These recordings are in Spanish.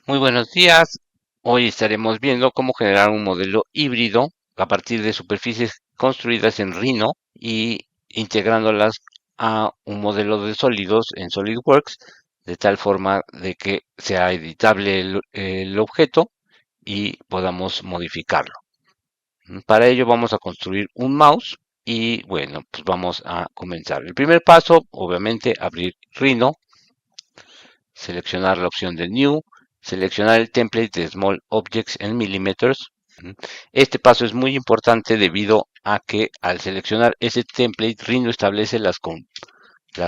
Muy buenos días. Hoy estaremos viendo cómo generar un modelo híbrido a partir de superficies construidas en Rhino y integrándolas a un modelo de sólidos en SolidWorks de tal forma de que sea editable el objeto y podamos modificarlo. Para ello vamos a construir un mouse y bueno, pues vamos a comenzar. El primer paso, obviamente, abrir Rhino, seleccionar la opción de New, seleccionar el template de Small Objects en Millimeters. Este paso es muy importante debido a que al seleccionar ese template, Rhino establece las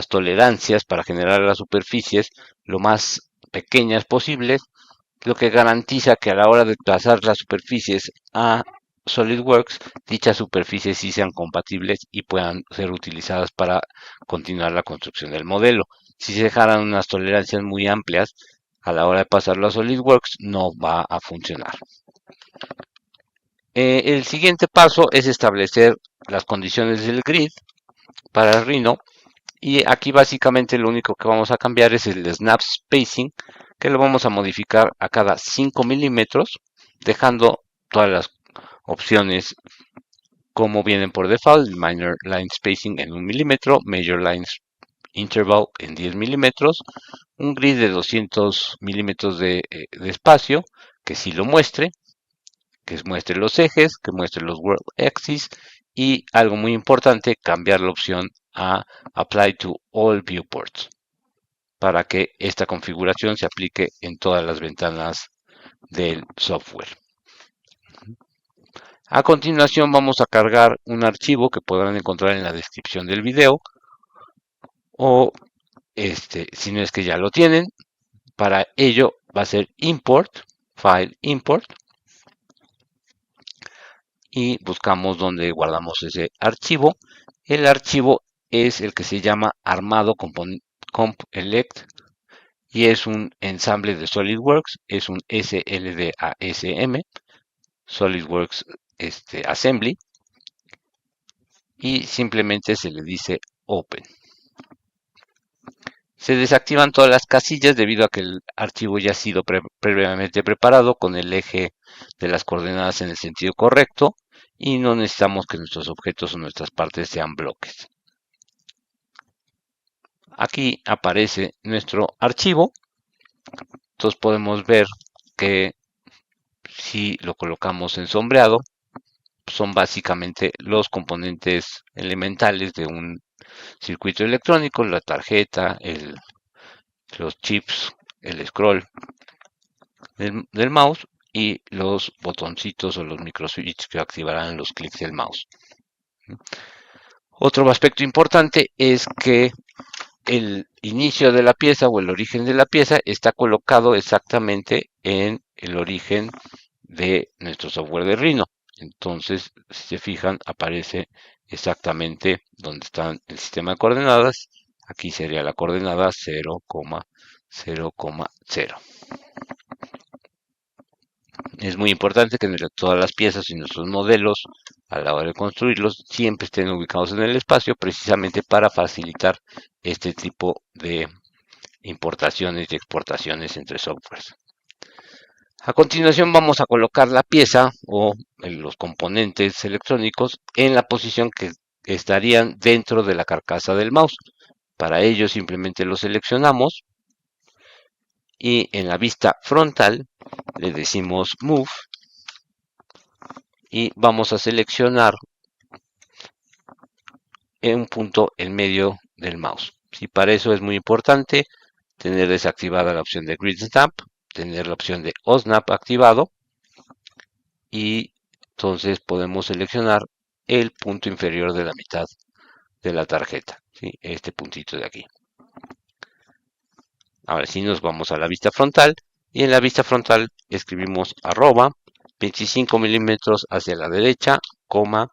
tolerancias para generar las superficies lo más pequeñas posibles, lo que garantiza que a la hora de trazar las superficies a SolidWorks, dichas superficies sí sean compatibles y puedan ser utilizadas para continuar la construcción del modelo. Si se dejaran unas tolerancias muy amplias, a la hora de pasarlo a SolidWorks no va a funcionar. El siguiente paso es establecer las condiciones del grid para Rhino y aquí básicamente lo único que vamos a cambiar es el snap spacing, que lo vamos a modificar a cada 5 milímetros, dejando todas las opciones como vienen por default: minor line spacing en 1 milímetro, major line interval en 10 milímetros, un grid de 200 milímetros de espacio, que sí lo muestre, que muestre los ejes, que muestre los world axis y algo muy importante, cambiar la opción a Apply to All Viewports para que esta configuración se aplique en todas las ventanas del software. A continuación vamos a cargar un archivo que podrán encontrar en la descripción del video o si no es que ya lo tienen. Para ello va a ser import, file import, y buscamos donde guardamos ese archivo. El archivo es el que se llama armado comp elect y es un ensamble de SolidWorks, es un SLDASM, SolidWorks Assembly, y simplemente se le dice Open. Se desactivan todas las casillas debido a que el archivo ya ha sido previamente preparado con el eje de las coordenadas en el sentido correcto y no necesitamos que nuestros objetos o nuestras partes sean bloques. Aquí aparece nuestro archivo, entonces podemos ver que si lo colocamos en sombreado, son básicamente los componentes elementales de un circuito electrónico: la tarjeta, los chips, el scroll del mouse y los botoncitos o los microswitches que activarán los clics del mouse. Otro aspecto importante es que el inicio de la pieza o el origen de la pieza está colocado exactamente en el origen de nuestro software de Rhino. Entonces, si se fijan, aparece exactamente donde está el sistema de coordenadas. Aquí sería la coordenada 0,0,0. Es muy importante que todas las piezas y nuestros modelos, a la hora de construirlos, siempre estén ubicados en el espacio, precisamente para facilitar este tipo de importaciones y exportaciones entre softwares. A continuación vamos a colocar la pieza o los componentes electrónicos en la posición que estarían dentro de la carcasa del mouse. Para ello simplemente lo seleccionamos y en la vista frontal le decimos Move y vamos a seleccionar en un punto en medio del mouse. Y para eso es muy importante tener desactivada la opción de Grid Snap, tener la opción de OSNAP activado y entonces podemos seleccionar el punto inferior de la mitad de la tarjeta, ¿sí? Este puntito de aquí. Ahora sí nos vamos a la vista frontal y en la vista frontal escribimos arroba 25 milímetros hacia la derecha, coma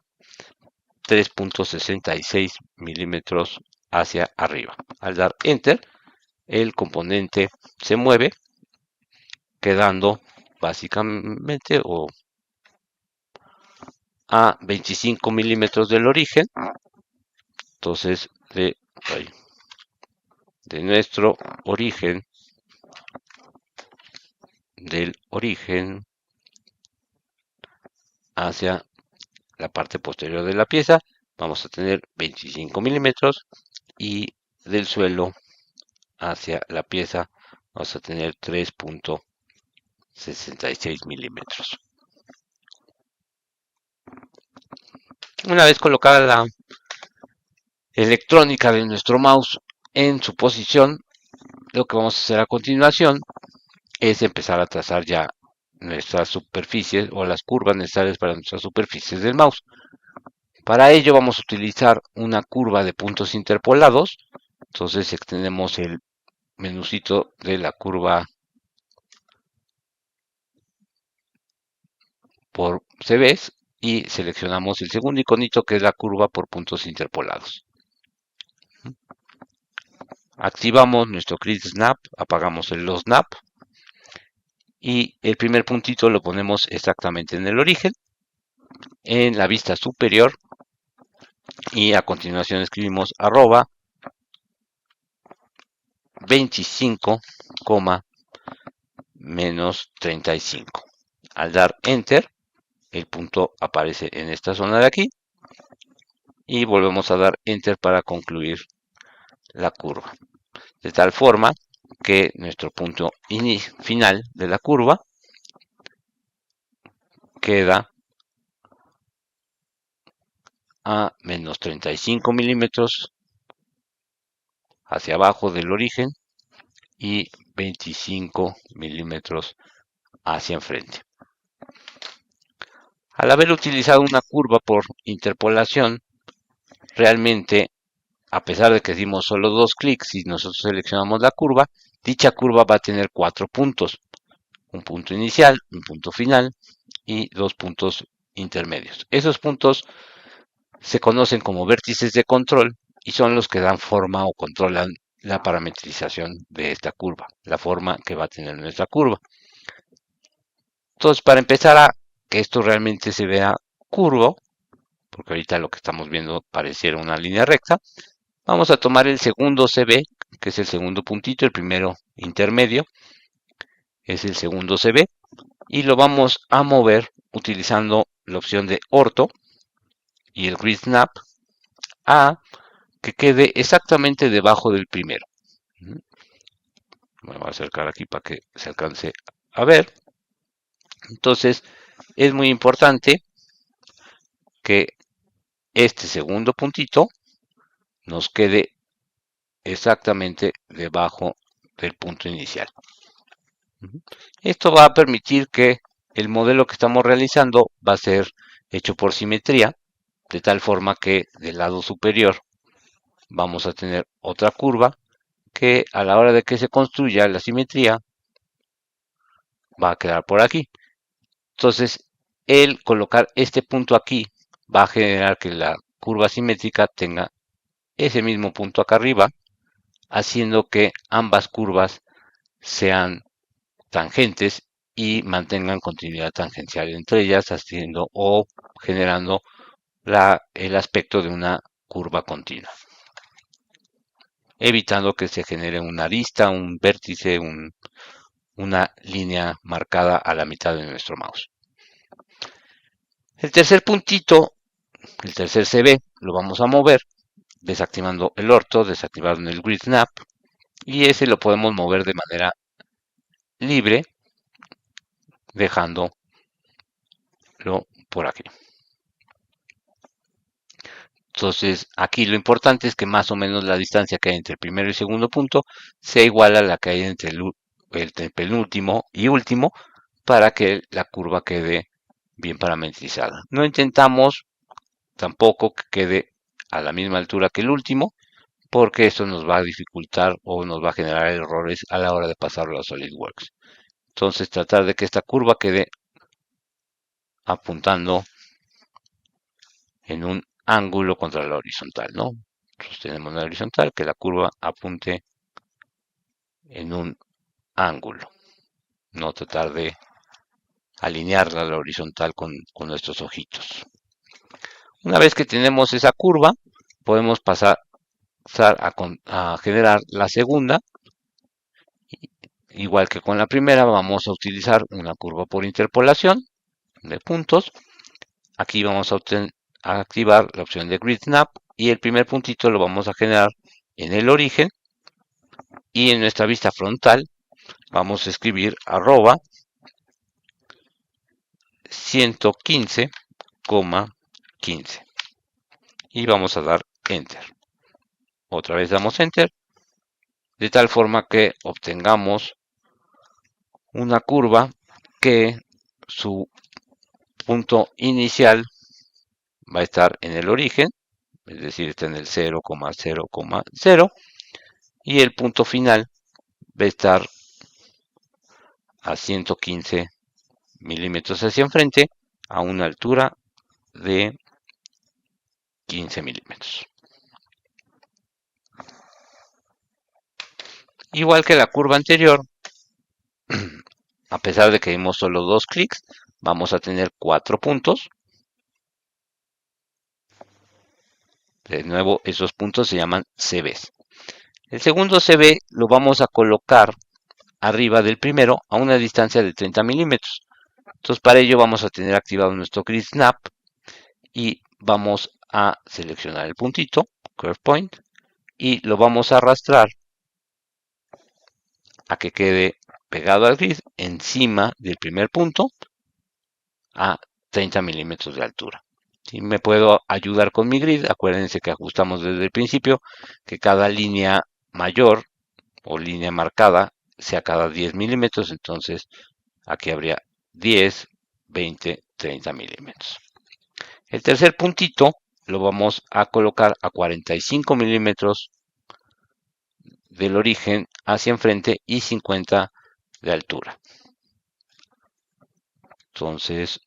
3.66 milímetros hacia arriba. Al dar enter, el componente se mueve, quedando básicamente a 25 milímetros del origen. Entonces, de nuestro origen del origen hacia la parte posterior de la pieza vamos a tener 25 milímetros y del suelo hacia la pieza vamos a tener 3.66 milímetros. Una vez colocada la electrónica de nuestro mouse en su posición, lo que vamos a hacer a continuación es empezar a trazar ya nuestras superficies o las curvas necesarias para nuestras superficies del mouse. Para ello vamos a utilizar una curva de puntos interpolados. Entonces extendemos el menucito de la curva por CVs y seleccionamos el segundo iconito que es la curva por puntos interpolados. Activamos nuestro Grid Snap, apagamos el Low Snap y el primer puntito lo ponemos exactamente en el origen, en la vista superior, y a continuación escribimos arroba 25, menos 35. Al dar Enter, el punto aparece en esta zona de aquí y volvemos a dar Enter para concluir la curva. De tal forma que nuestro punto final de la curva queda a menos 35 milímetros hacia abajo del origen y 25 milímetros hacia enfrente. Al haber utilizado una curva por interpolación, realmente, a pesar de que dimos solo 2 clics y nosotros seleccionamos la curva, dicha curva va a tener 4 puntos. Un punto inicial, un punto final y 2 puntos intermedios. Esos puntos se conocen como vértices de control y son los que dan forma o controlan la parametrización de esta curva, la forma que va a tener nuestra curva. Entonces, para empezar a que esto realmente se vea curvo, porque ahorita lo que estamos viendo pareciera una línea recta, vamos a tomar el segundo CB, que es el segundo puntito, el primero intermedio, es el segundo CB, y lo vamos a mover utilizando la opción de orto y el Grid Snap a que quede exactamente debajo del primero. Me voy a acercar aquí para que se alcance a ver. Entonces, es muy importante que este segundo puntito nos quede exactamente debajo del punto inicial. Esto va a permitir que el modelo que estamos realizando va a ser hecho por simetría, de tal forma que del lado superior vamos a tener otra curva que a la hora de que se construya la simetría va a quedar por aquí. Entonces, el colocar este punto aquí va a generar que la curva simétrica tenga ese mismo punto acá arriba, haciendo que ambas curvas sean tangentes y mantengan continuidad tangencial entre ellas, haciendo o generando el aspecto de una curva continua, evitando que se genere una arista, un vértice, una línea marcada a la mitad de nuestro mouse. El tercer puntito, el tercer CB, lo vamos a mover desactivando el orto, desactivando el Grid Snap, y ese lo podemos mover de manera libre, dejándolo por aquí. Entonces, aquí lo importante es que más o menos la distancia que hay entre el primero y el segundo punto sea igual a la que hay entre el penúltimo y último para que la curva quede bien parametrizada. No intentamos tampoco que quede a la misma altura que el último, porque eso nos va a dificultar o nos va a generar errores a la hora de pasarlo a SolidWorks. Entonces, tratar de que esta curva quede apuntando en un ángulo contra la horizontal, ¿no? Sostenemos la horizontal, que la curva apunte en un ángulo. No tratar de alinearla a la horizontal con nuestros ojitos. Una vez que tenemos esa curva, podemos pasar a generar la segunda, igual que con la primera, vamos a utilizar una curva por interpolación de puntos. Aquí vamos a activar la opción de Grid Snap y el primer puntito lo vamos a generar en el origen, y en nuestra vista frontal vamos a escribir arroba 115,15 y vamos a dar Enter. Otra vez damos Enter, de tal forma que obtengamos una curva que su punto inicial va a estar en el origen, es decir, está en el 0,0,0, y el punto final va a estar a 115 milímetros hacia enfrente, a una altura de 15 milímetros. Igual que la curva anterior, a pesar de que dimos solo 2 clics, vamos a tener 4 puntos. De nuevo, esos puntos se llaman CBs. El segundo CB lo vamos a colocar arriba del primero a una distancia de 30 milímetros. Entonces, para ello vamos a tener activado nuestro Grid Snap y vamos a seleccionar el puntito, Curve Point, y lo vamos a arrastrar a que quede pegado al grid encima del primer punto a 30 milímetros de altura. Si me puedo ayudar con mi grid, acuérdense que ajustamos desde el principio que cada línea mayor o línea marcada sea cada 10 milímetros, entonces aquí habría 10, 20, 30 milímetros. El tercer puntito lo vamos a colocar a 45 milímetros del origen hacia enfrente y 50 de altura. Entonces,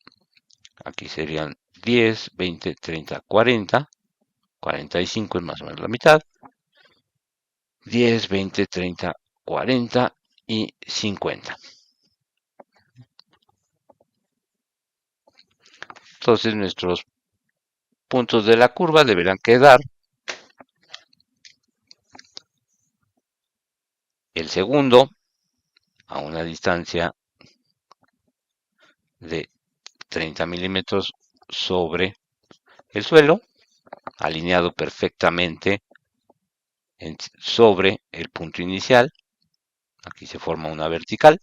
aquí serían 10, 20, 30, 40. 45 es más o menos la mitad. 10, 20, 30, 40 y 50. Entonces, nuestros puntos de la curva deberán quedar. El segundo a una distancia de 30 milímetros sobre el suelo, alineado perfectamente sobre el punto inicial. Aquí se forma una vertical.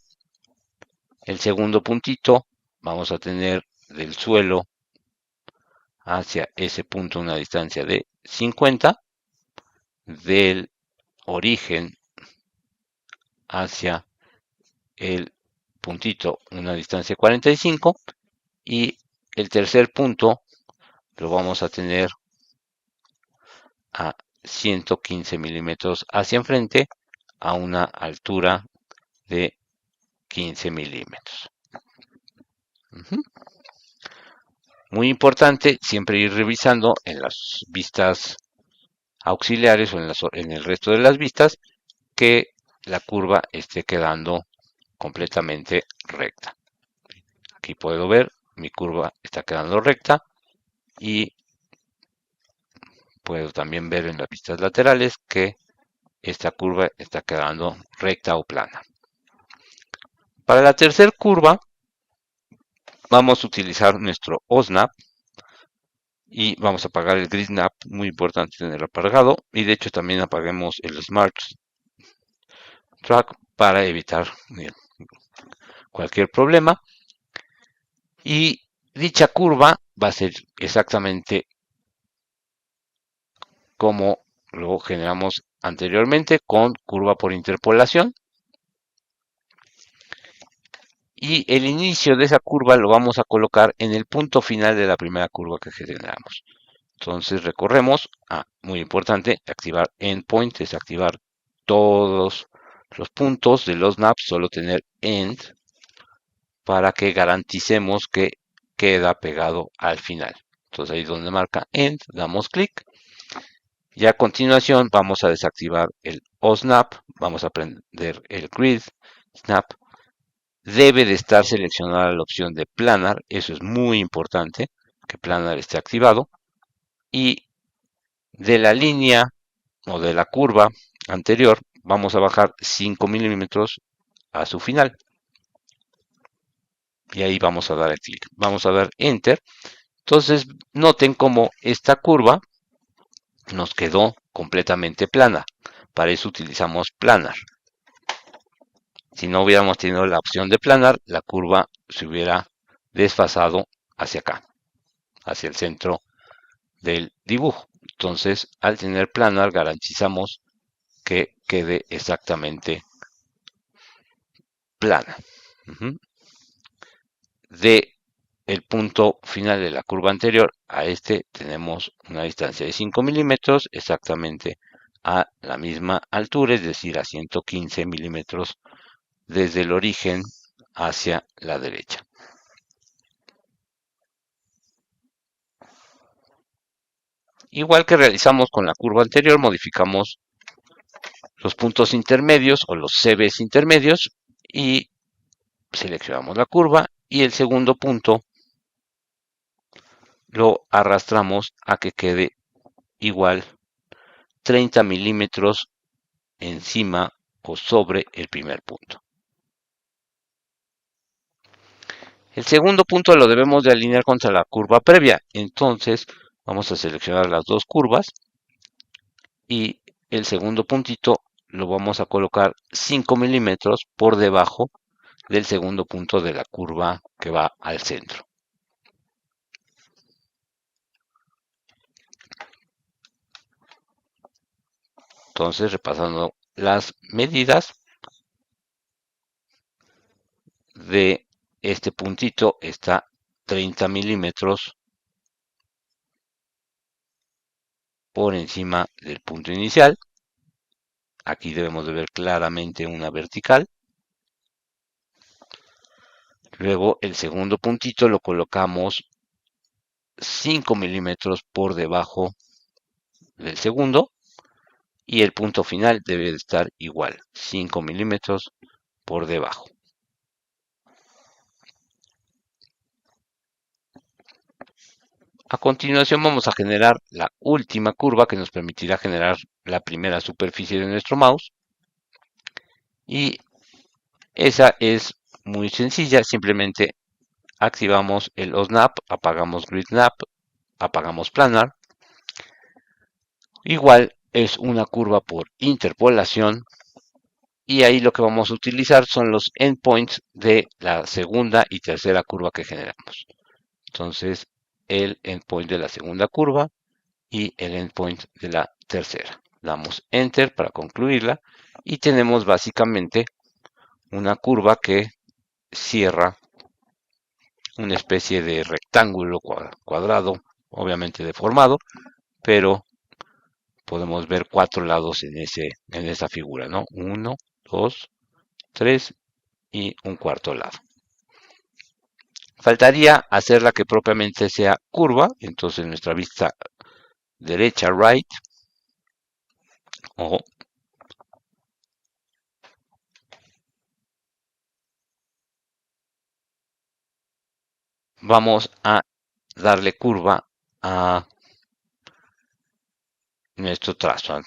El segundo puntito vamos a tener del suelo hacia ese punto una distancia de 50, del origen hacia el puntito una distancia de 45, y el tercer punto lo vamos a tener a 115 milímetros hacia enfrente a una altura de 15 milímetros. Muy importante siempre ir revisando en las vistas auxiliares o en el resto de las vistas que la curva esté quedando completamente recta. Aquí puedo ver mi curva está quedando recta y puedo también ver en las vistas laterales que esta curva está quedando recta o plana. Para la tercera curva vamos a utilizar nuestro OSNAP y vamos a apagar el Grid Snap, muy importante tenerlo apagado, y de hecho también apaguemos el Smart Track para evitar cualquier problema. Y dicha curva va a ser exactamente como lo generamos anteriormente con curva por interpolación. Y el inicio de esa curva lo vamos a colocar en el punto final de la primera curva que generamos. Entonces recorremos, muy importante, activar Endpoint, es activar todos los puntos de los naps, solo tener End, para que garanticemos que queda pegado al final. Entonces ahí donde marca End, damos clic. Y a continuación vamos a desactivar el OSNAP, vamos a prender el Grid Snap. Debe de estar seleccionada la opción de Planar, eso es muy importante, que Planar esté activado. Y de la línea o de la curva anterior vamos a bajar 5 milímetros a su final. Y ahí vamos a dar el clic. Vamos a dar Enter. Entonces, noten cómo esta curva nos quedó completamente plana. Para eso utilizamos Planar. Si no hubiéramos tenido la opción de Planar, la curva se hubiera desfasado hacia acá, hacia el centro del dibujo. Entonces, al tener Planar, garantizamos que quede exactamente plana. De el punto final de la curva anterior a este tenemos una distancia de 5 milímetros, exactamente a la misma altura, es decir, a 115 milímetros desde el origen hacia la derecha. Igual que realizamos con la curva anterior, modificamos los puntos intermedios o los CBs intermedios y seleccionamos la curva y el segundo punto lo arrastramos a que quede igual 30 milímetros encima o sobre el primer punto. El segundo punto lo debemos de alinear contra la curva previa. Entonces vamos a seleccionar las dos curvas y el segundo puntito lo vamos a colocar 5 milímetros por debajo del segundo punto de la curva que va al centro. Entonces, repasando las medidas de este puntito, está 30 milímetros por encima del punto inicial. Aquí debemos de ver claramente una vertical. Luego el segundo puntito lo colocamos 5 milímetros por debajo del segundo. Y el punto final debe de estar igual, 5 milímetros por debajo. A continuación vamos a generar la última curva que nos permitirá generar la primera superficie de nuestro mouse. Y esa es muy sencilla, simplemente activamos el OSNAP, apagamos Grid Snap, apagamos Planar. Igual es una curva por interpolación y ahí lo que vamos a utilizar son los endpoints de la segunda y tercera curva que generamos. Entonces, el endpoint de la segunda curva y el endpoint de la tercera. Damos Enter para concluirla y tenemos básicamente una curva que cierra una especie de rectángulo cuadrado, obviamente deformado, pero podemos ver 4 lados en esa figura, ¿no? 1, 2, 3 y un cuarto lado. Faltaría hacerla que propiamente sea curva, entonces nuestra vista derecha, right, o vamos a darle curva a nuestro trazo.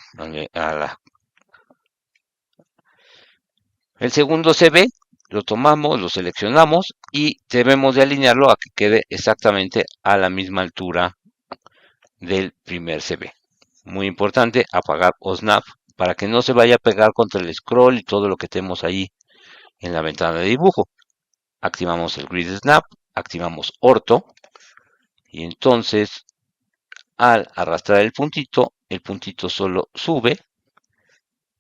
El segundo CB lo tomamos, lo seleccionamos y debemos de alinearlo a que quede exactamente a la misma altura del primer CB. Muy importante, apagar OSNAP para que no se vaya a pegar contra el scroll y todo lo que tenemos ahí en la ventana de dibujo. Activamos el Grid Snap, activamos Ortho y entonces al arrastrar el puntito solo sube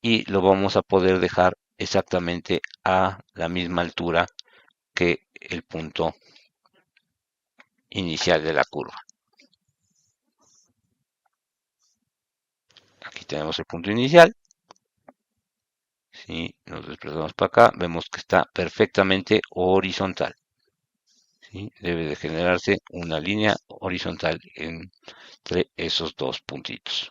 y lo vamos a poder dejar exactamente a la misma altura que el punto inicial de la curva. Aquí tenemos el punto inicial. Si nos desplazamos para acá, vemos que está perfectamente horizontal. ¿Sí? Debe de generarse una línea horizontal entre esos dos puntitos.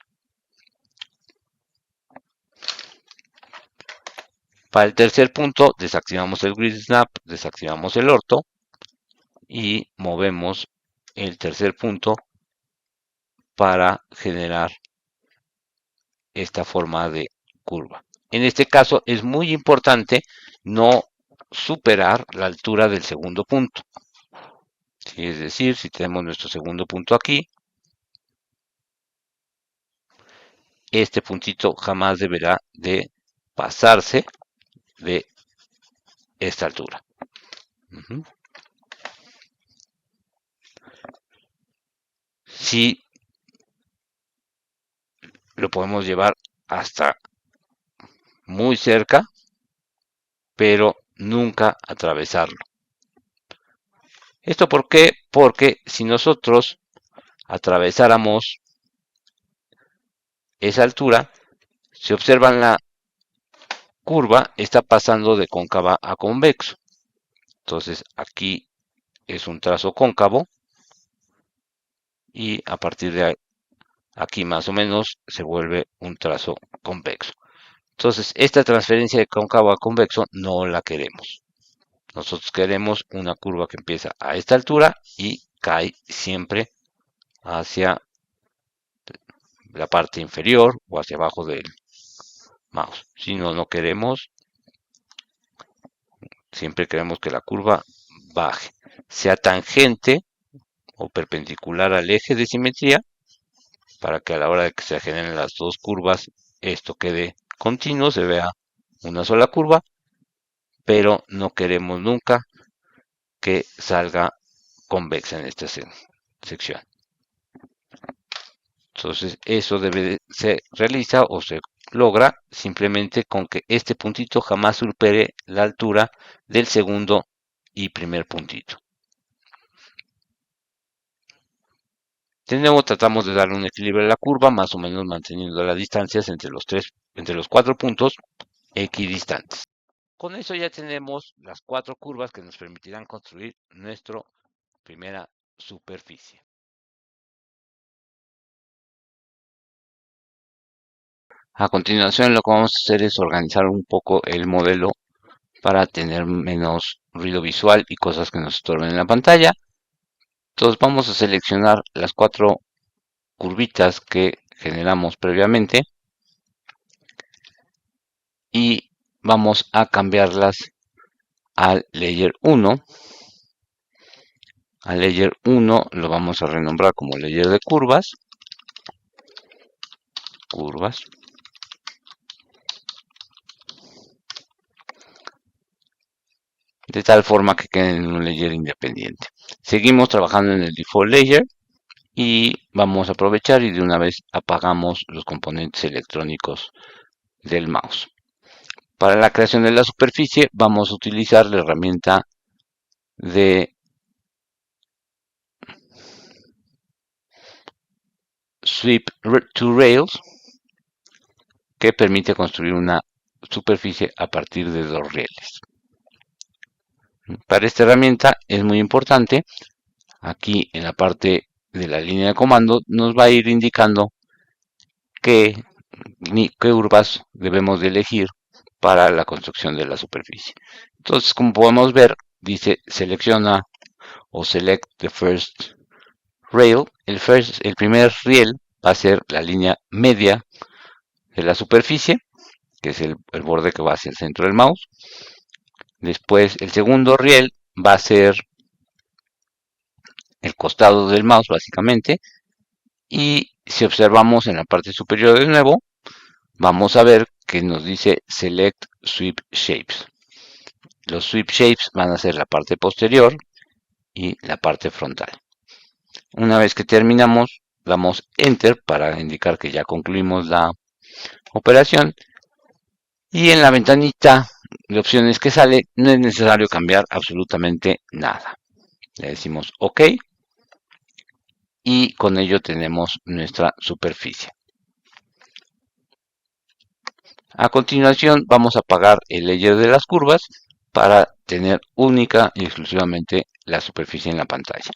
Para el tercer punto, desactivamos el Grid Snap, desactivamos el orto y movemos el tercer punto para generar esta forma de curva. En este caso es muy importante no superar la altura del segundo punto. ¿Sí? Es decir, si tenemos nuestro segundo punto aquí, este puntito jamás deberá de pasarse de esta altura. Si lo podemos llevar hasta muy cerca, pero nunca atravesarlo. ¿Esto por qué? Porque si nosotros atravesáramos esa altura, si observan la curva está pasando de cóncava a convexo. Entonces aquí es un trazo cóncavo y a partir de aquí más o menos se vuelve un trazo convexo. Entonces esta transferencia de cóncavo a convexo no la queremos. Nosotros queremos una curva que empieza a esta altura y cae siempre hacia la parte inferior o hacia abajo del mouse. Si no, no queremos. Siempre queremos que la curva baje, sea tangente o perpendicular al eje de simetría, para que a la hora de que se generen las dos curvas, esto quede continuo, se vea una sola curva, pero no queremos nunca que salga convexa en esta sección. Entonces eso se realiza o se logra simplemente con que este puntito jamás supere la altura del segundo y primer puntito. De nuevo tratamos de darle un equilibrio a la curva, más o menos manteniendo las distancias entre los cuatro puntos equidistantes. Con eso ya tenemos las cuatro curvas que nos permitirán construir nuestra primera superficie. A continuación lo que vamos a hacer es organizar un poco el modelo para tener menos ruido visual y cosas que nos estorben en la pantalla. Entonces vamos a seleccionar las cuatro curvitas que generamos previamente y vamos a cambiarlas al layer 1. Al layer 1 lo vamos a renombrar como layer de curvas. De tal forma que queden en un layer independiente. Seguimos trabajando en el default layer y vamos a aprovechar y de una vez apagamos los componentes electrónicos del mouse. Para la creación de la superficie vamos a utilizar la herramienta de Sweep to Rails, que permite construir una superficie a partir de dos rieles. Para esta herramienta es muy importante, aquí en la parte de la línea de comando nos va a ir indicando qué curvas debemos de elegir para la construcción de la superficie. Entonces, como podemos ver, dice selecciona o select the first rail. El primer riel va a ser la línea media de la superficie, que es el borde que va hacia el centro del mouse. Después, el segundo riel va a ser el costado del mouse, básicamente. Y si observamos en la parte superior de nuevo, vamos a ver que nos dice Select Sweep Shapes. Los Sweep Shapes van a ser la parte posterior y la parte frontal. Una vez que terminamos, damos Enter para indicar que ya concluimos la operación. Y en la ventanita de opciones que sale, no es necesario cambiar absolutamente nada. Le decimos OK. Y con ello tenemos nuestra superficie. A continuación vamos a apagar el layer de las curvas para tener única y exclusivamente la superficie en la pantalla.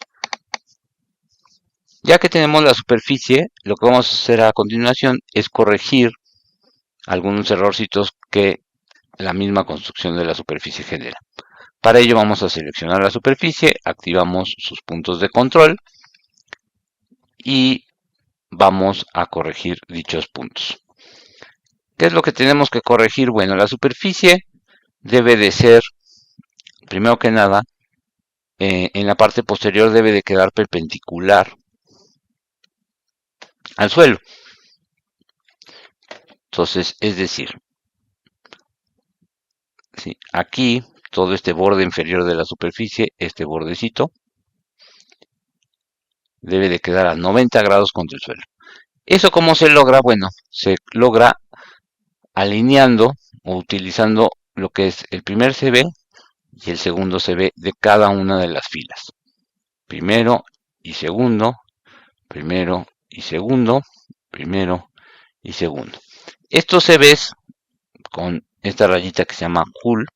Ya que tenemos la superficie, lo que vamos a hacer a continuación es corregir algunos errorcitos que la misma construcción de la superficie genera. Para ello vamos a seleccionar la superficie, activamos sus puntos de control y vamos a corregir dichos puntos. ¿Qué es lo que tenemos que corregir? Bueno, la superficie debe de ser, primero que nada, en la parte posterior debe de quedar perpendicular al suelo. Entonces, es decir, ¿sí? Aquí todo este borde inferior de la superficie, este bordecito, debe de quedar a 90 grados contra el suelo. ¿Eso cómo se logra? Bueno, se logra alineando o utilizando lo que es el primer CB y el segundo CB de cada una de las filas. Primero y segundo, primero y segundo, primero y segundo. Estos CBs con esta rayita que se llama hull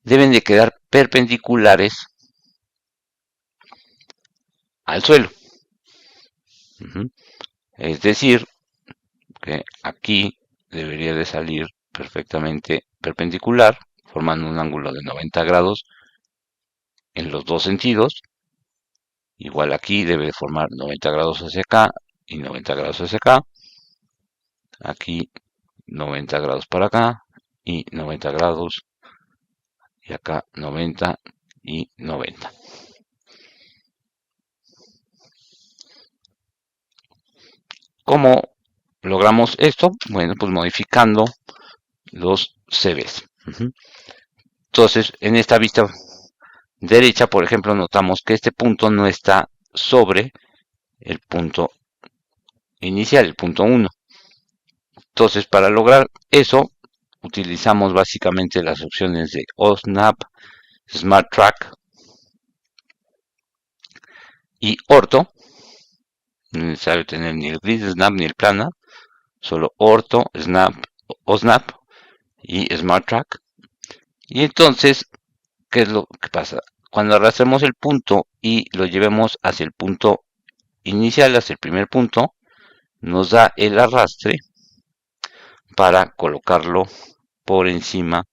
deben de quedar perpendiculares al suelo. Es decir, que aquí debería de salir perfectamente perpendicular, formando un ángulo de 90 grados en los dos sentidos. Igual aquí debe de formar 90 grados hacia acá y 90 grados hacia acá. Aquí 90 grados para acá y 90 grados y acá 90 y 90. ¿Cómo logramos esto? Bueno, pues modificando los CBs. Entonces, en esta vista derecha, por ejemplo, notamos que este punto no está sobre el punto inicial, el punto 1. Entonces, para lograr eso, utilizamos básicamente las opciones de OSNAP, Smart Track y Ortho. No es necesario tener ni el Grid Snap ni el Planar, solo Ortho, Snap, OSNAP y Smart Track. Y entonces, ¿qué es lo que pasa? Cuando arrastremos el punto y lo llevemos hacia el punto inicial, hacia el primer punto, nos da el arrastre para colocarlo por encima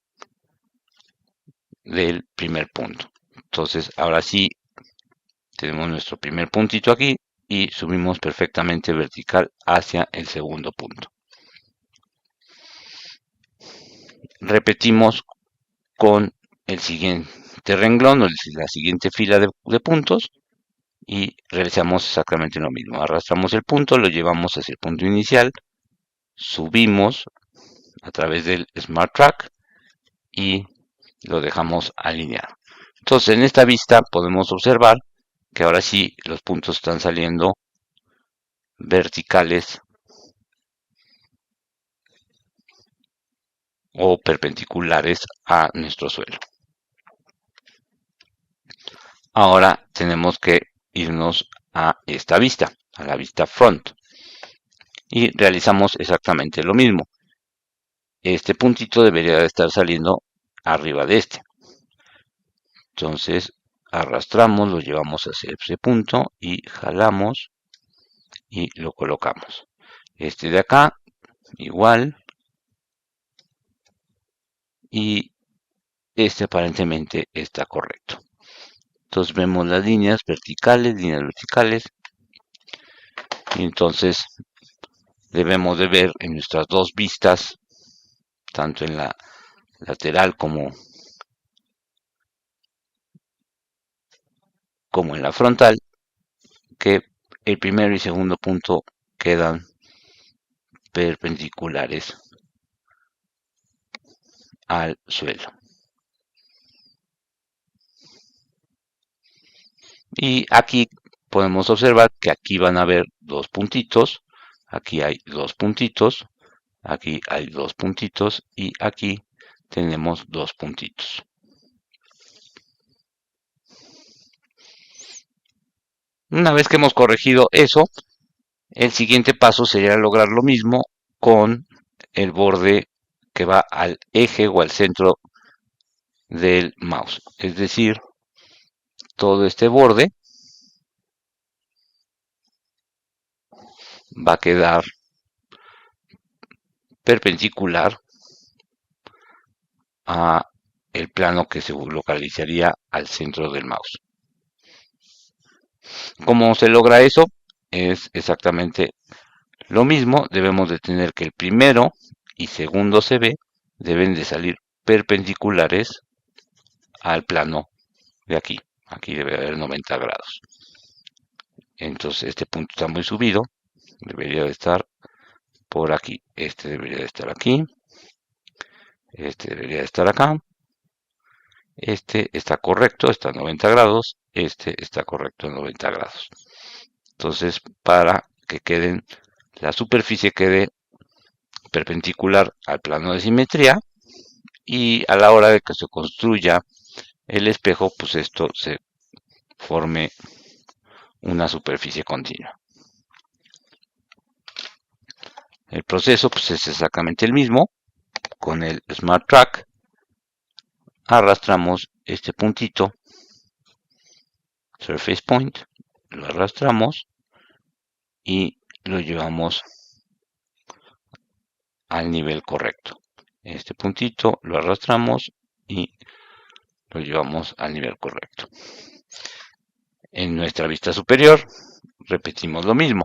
del primer punto. Entonces, ahora sí, tenemos nuestro primer puntito aquí y subimos perfectamente vertical hacia el segundo punto. Repetimos con el siguiente renglón o la siguiente fila de puntos y realizamos exactamente lo mismo. Arrastramos el punto, lo llevamos hacia el punto inicial, subimos a través del Smart Track y lo dejamos alineado. Entonces, en esta vista podemos observar que ahora sí los puntos están saliendo verticales o perpendiculares a nuestro suelo. Ahora tenemos que irnos a esta vista, a la vista front, y realizamos exactamente lo mismo. Este puntito debería de estar saliendo arriba de este. Entonces arrastramos, lo llevamos hacia ese punto y jalamos y lo colocamos. Este de acá igual y este aparentemente está correcto. Entonces vemos las líneas verticales y entonces debemos de ver en nuestras dos vistas, tanto en la lateral como en la frontal, que el primero y segundo punto quedan perpendiculares al suelo. Y aquí podemos observar que aquí van a haber dos puntitos, aquí hay dos puntitos, aquí hay dos puntitos y aquí tenemos dos puntitos. Una vez que hemos corregido eso, el siguiente paso sería lograr lo mismo con el borde que va al eje o al centro del mouse. Es decir, todo este borde va a quedar perpendicular a el plano que se localizaría al centro del mouse. ¿Cómo se logra eso? Es exactamente lo mismo. Debemos de tener que el primero y segundo CB deben de salir perpendiculares al plano de aquí. Aquí debe haber 90 grados. Entonces este punto está muy subido, debería de estar por aquí. Este debería de estar aquí. Este debería de estar acá. Este está correcto, está a 90 grados. Este está correcto a 90 grados. Entonces, para que la superficie quede perpendicular al plano de simetría y a la hora de que se construya el espejo, pues esto se forme una superficie continua. El proceso pues es exactamente el mismo. Con el Smart Track arrastramos este puntito, Surface Point, lo arrastramos y lo llevamos al nivel correcto. Este puntito lo arrastramos y lo llevamos al nivel correcto. En nuestra vista superior repetimos lo mismo.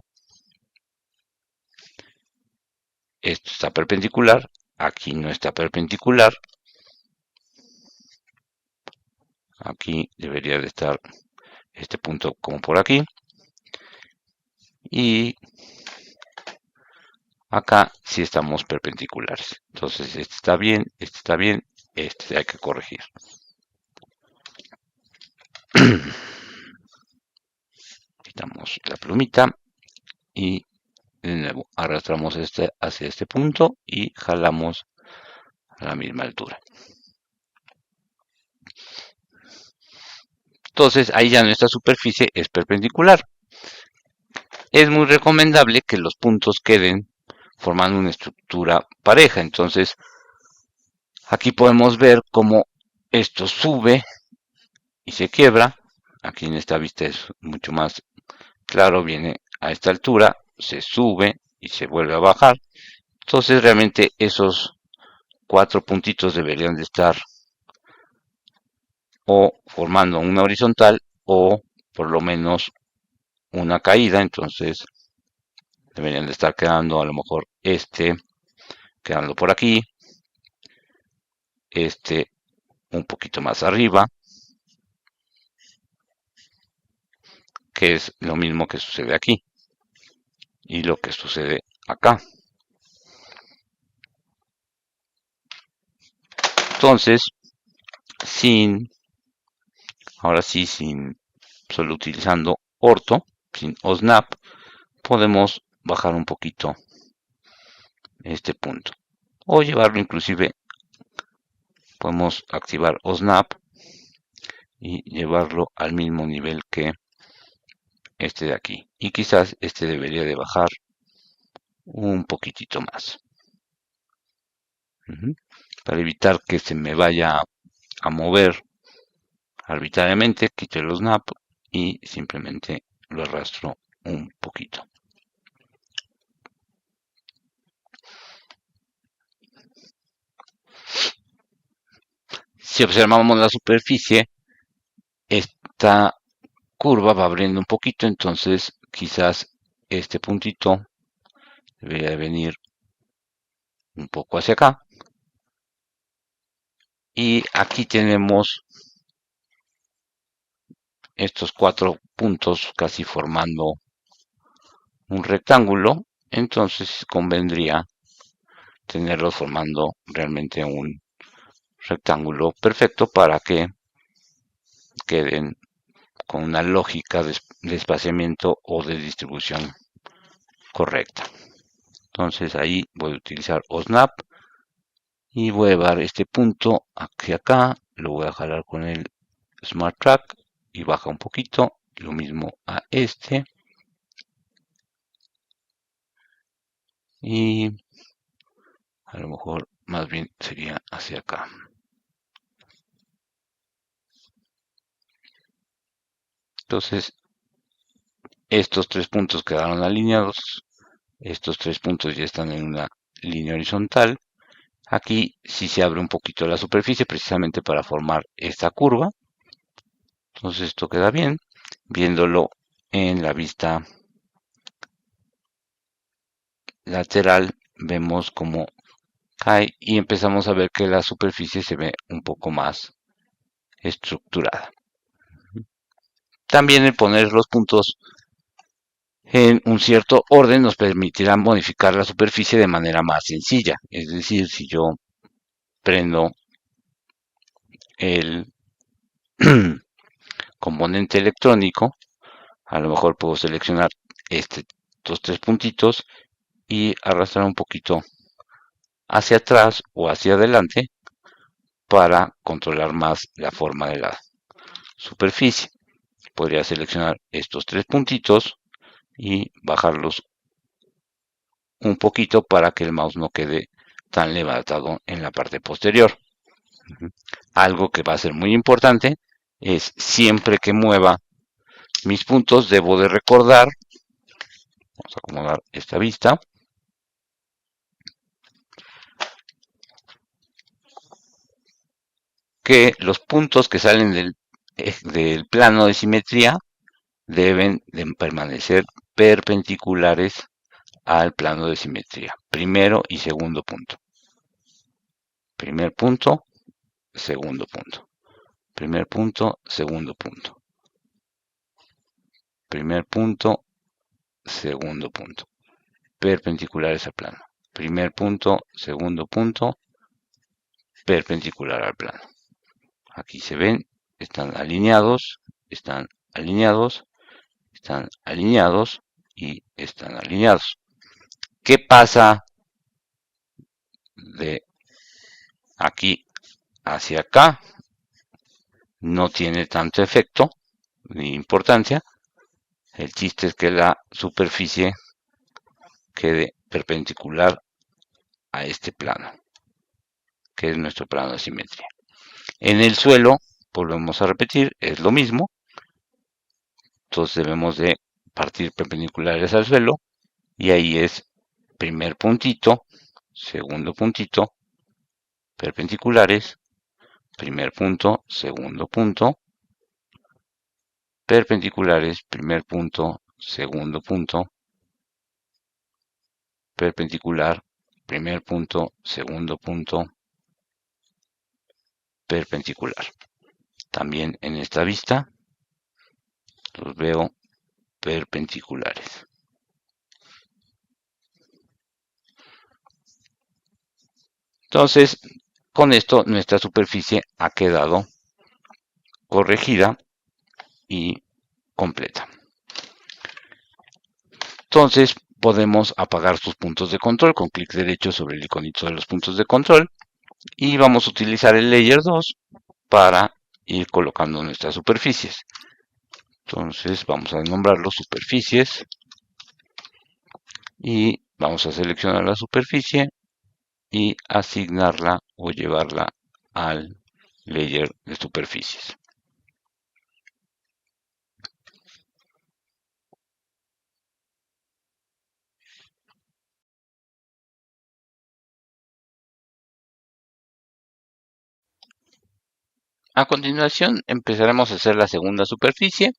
Esto está perpendicular, aquí no está perpendicular. Aquí debería de estar este punto como por aquí. Y acá sí estamos perpendiculares. Entonces este está bien, este hay que corregir. Quitamos la plumita y de nuevo arrastramos este hacia este punto y jalamos a la misma altura. Entonces ahí ya nuestra superficie es perpendicular. Es muy recomendable que los puntos queden formando una estructura pareja. Entonces aquí podemos ver cómo esto sube y se quiebra. Aquí en esta vista es mucho más claro, viene a esta altura, se sube y se vuelve a bajar. Entonces realmente esos 4 puntitos deberían de estar o formando una horizontal o por lo menos una caída. Entonces deberían de estar quedando a lo mejor quedando por aquí, un poquito más arriba, que es lo mismo que sucede aquí y lo que sucede acá. Entonces, ahora sí, solo utilizando orto, sin OSNAP, podemos bajar un poquito este punto. O llevarlo inclusive, podemos activar OSNAP y llevarlo al mismo nivel que este de aquí. Y quizás este debería de bajar un poquitito más. Para evitar que se me vaya a mover arbitrariamente, quito el snap y simplemente lo arrastro un poquito. Si observamos la superficie, esta curva va abriendo un poquito, entonces quizás este puntito debería venir un poco hacia acá. Y aquí tenemos estos 4 puntos casi formando un rectángulo, entonces convendría tenerlos formando realmente un rectángulo perfecto para que queden con una lógica de espaciamiento o de distribución correcta. Entonces ahí voy a utilizar OSNAP y voy a llevar este punto hacia acá, lo voy a jalar con el Smart Track y baja un poquito, lo mismo a este y a lo mejor más bien sería hacia acá. Entonces estos 3 puntos quedaron alineados, estos 3 puntos ya están en una línea horizontal. Aquí sí se abre un poquito la superficie precisamente para formar esta curva. Entonces esto queda bien. Viéndolo en la vista lateral, vemos como cae y empezamos a ver que la superficie se ve un poco más estructurada. También el poner los puntos en un cierto orden nos permitirá modificar la superficie de manera más sencilla. Es decir, si yo prendo el componente electrónico, a lo mejor puedo seleccionar estos tres puntitos y arrastrar un poquito hacia atrás o hacia adelante para controlar más la forma de la superficie. Podría seleccionar estos tres puntitos y bajarlos un poquito para que el mouse no quede tan levantado en la parte posterior. Algo que va a ser muy importante es siempre que mueva mis puntos debo de recordar, vamos a acomodar esta vista, que los puntos que salen del plano de simetría deben de permanecer perpendiculares al plano de simetría. Primero y segundo punto. Primer punto, segundo punto. Primer punto, segundo punto. Primer punto, segundo punto. Perpendiculares al plano. Primer punto, segundo punto, perpendicular al plano. Aquí se ven, están alineados, están alineados, están alineados y están alineados. ¿Qué pasa de aquí hacia acá? No tiene tanto efecto ni importancia. El chiste es que la superficie quede perpendicular a este plano, que es nuestro plano de simetría. En el suelo, volvemos a repetir, es lo mismo. Entonces debemos de partir perpendiculares al suelo y ahí es primer puntito, segundo puntito, perpendiculares, primer punto, segundo punto, perpendiculares, primer punto, segundo punto, perpendicular, primer punto, segundo punto, perpendicular. También en esta vista los veo perpendiculares. Entonces, con esto nuestra superficie ha quedado corregida y completa. Entonces, podemos apagar sus puntos de control con clic derecho sobre el iconito de los puntos de control y vamos a utilizar el Layer 2 para ir colocando nuestras superficies. Entonces, vamos a nombrarlo superficies y vamos a seleccionar la superficie y asignarla o llevarla al layer de superficies. A continuación empezaremos a hacer la segunda superficie.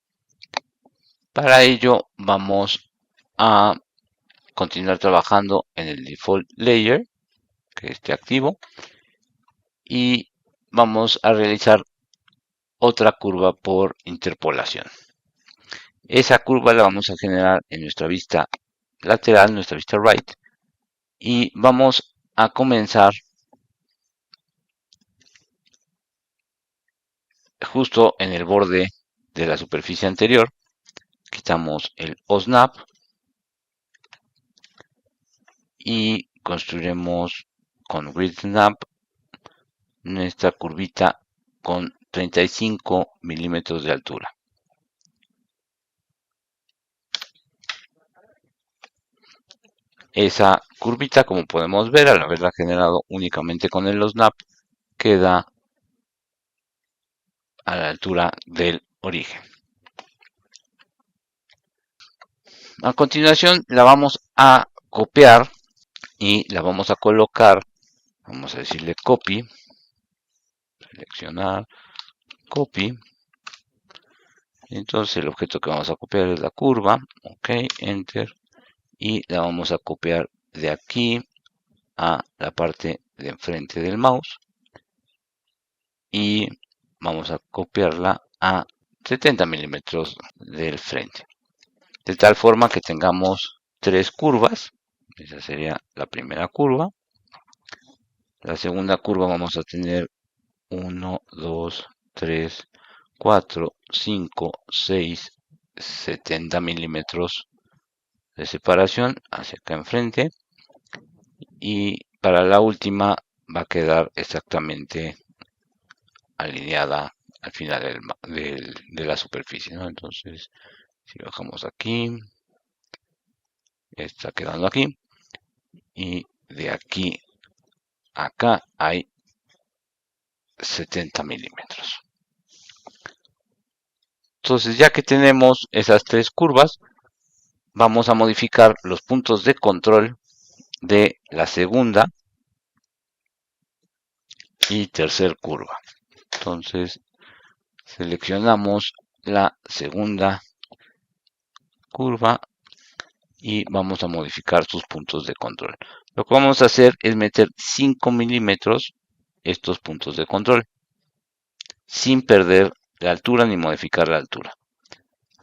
Para ello vamos a continuar trabajando en el default layer que esté activo y vamos a realizar otra curva por interpolación. Esa curva la vamos a generar en nuestra vista lateral, nuestra vista right, y vamos a comenzar justo en el borde de la superficie anterior. Quitamos el OSNAP y construiremos con Grid Snap nuestra curvita con 35 milímetros de altura. Esa curvita, como podemos ver, al haberla generado únicamente con el OSNAP, queda a la altura del origen. A continuación la vamos a copiar y la vamos a colocar, vamos a decirle copy, seleccionar, copy. Entonces el objeto que vamos a copiar es la curva, ok, enter, y la vamos a copiar de aquí a la parte de enfrente del mouse y vamos a copiarla a 70 milímetros del frente. De tal forma que tengamos tres curvas. Esa sería la primera curva. La segunda curva vamos a tener 1, 2, 3, 4, 5, 6, 70 milímetros de separación hacia acá enfrente. Y para la última va a quedar exactamente alineada al final de la superficie, ¿no? Entonces, si bajamos aquí, está quedando aquí. Y de aquí a acá hay 70 milímetros. Entonces, ya que tenemos esas tres curvas, vamos a modificar los puntos de control de la segunda y tercera curva. Entonces, seleccionamos la segunda curva y vamos a modificar sus puntos de control. Lo que vamos a hacer es meter 5 milímetros estos puntos de control, sin perder la altura ni modificar la altura.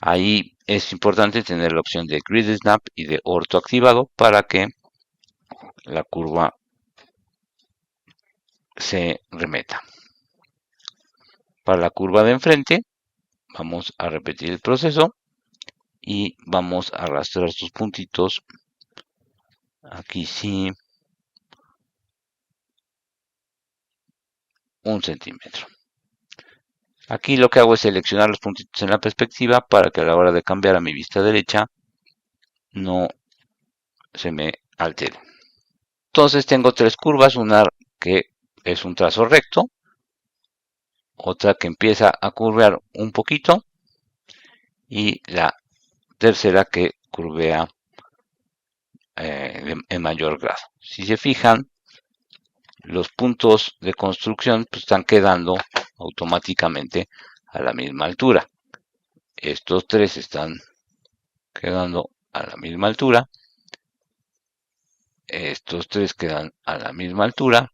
Ahí es importante tener la opción de Grid Snap y de Ortho activado para que la curva se remeta. Para la curva de enfrente vamos a repetir el proceso y vamos a arrastrar sus puntitos. Aquí sí, 1 centímetro. Aquí lo que hago es seleccionar los puntitos en la perspectiva para que a la hora de cambiar a mi vista derecha no se me altere. Entonces tengo tres curvas, una que es un trazo recto, otra que empieza a curvear un poquito y la tercera que curvea en mayor grado. Si se fijan, los puntos de construcción pues, están quedando automáticamente a la misma altura. Estos tres están quedando a la misma altura. Estos tres quedan a la misma altura.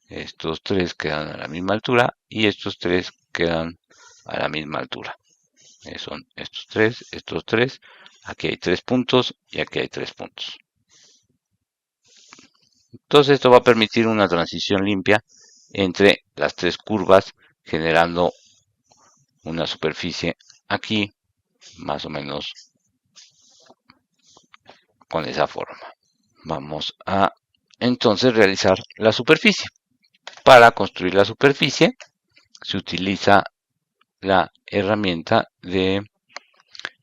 Estos tres quedan a la misma altura. Y estos tres quedan a la misma altura. Son estos tres. Aquí hay 3 puntos y aquí hay 3 puntos. Entonces esto va a permitir una transición limpia entre las tres curvas, generando una superficie aquí, más o menos con esa forma. Vamos a entonces realizar la superficie. Para construir la superficie se utiliza la herramienta de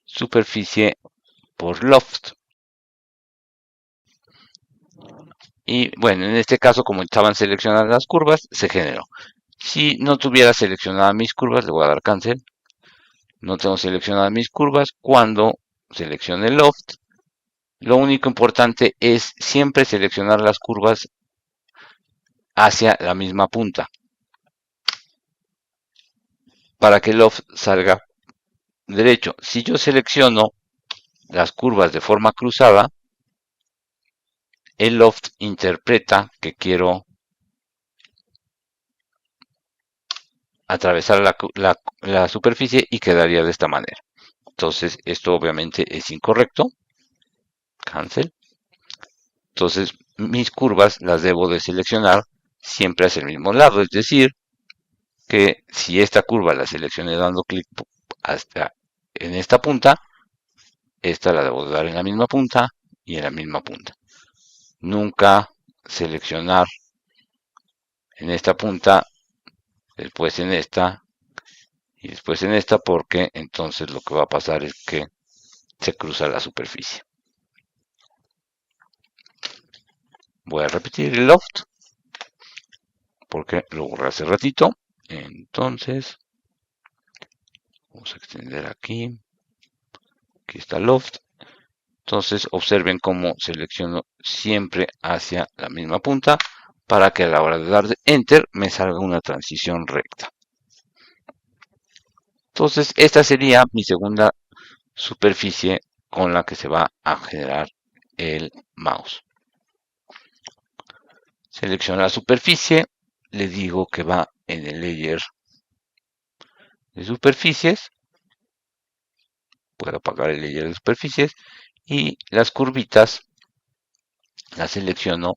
superficie por loft. Y bueno, en este caso, como estaban seleccionadas las curvas, se generó. Si no tuviera seleccionadas mis curvas, le voy a dar cancel. No tengo seleccionadas mis curvas. Cuando seleccione el loft, lo único importante es siempre seleccionar las curvas hacia la misma punta para que el loft salga derecho. Si yo selecciono las curvas de forma cruzada, el loft interpreta que quiero atravesar la superficie y quedaría de esta manera. Entonces, esto obviamente es incorrecto. Cancel. Entonces, mis curvas las debo de seleccionar siempre hacia el mismo lado. Es decir, que si esta curva la seleccioné dando clic hasta en esta punta, esta la debo de dar en la misma punta y en la misma punta. Nunca seleccionar en esta punta, después en esta y después en esta, porque entonces lo que va a pasar es que se cruza la superficie. Voy a repetir el loft porque lo borré hace ratito. Entonces vamos a extender aquí. Aquí está el loft. Entonces observen cómo selecciono siempre hacia la misma punta para que a la hora de dar enter me salga una transición recta. Entonces esta sería mi segunda superficie con la que se va a generar el mouse. Selecciono la superficie, le digo que va en el layer de superficies, puedo apagar el layer de superficies y las curvitas las selecciono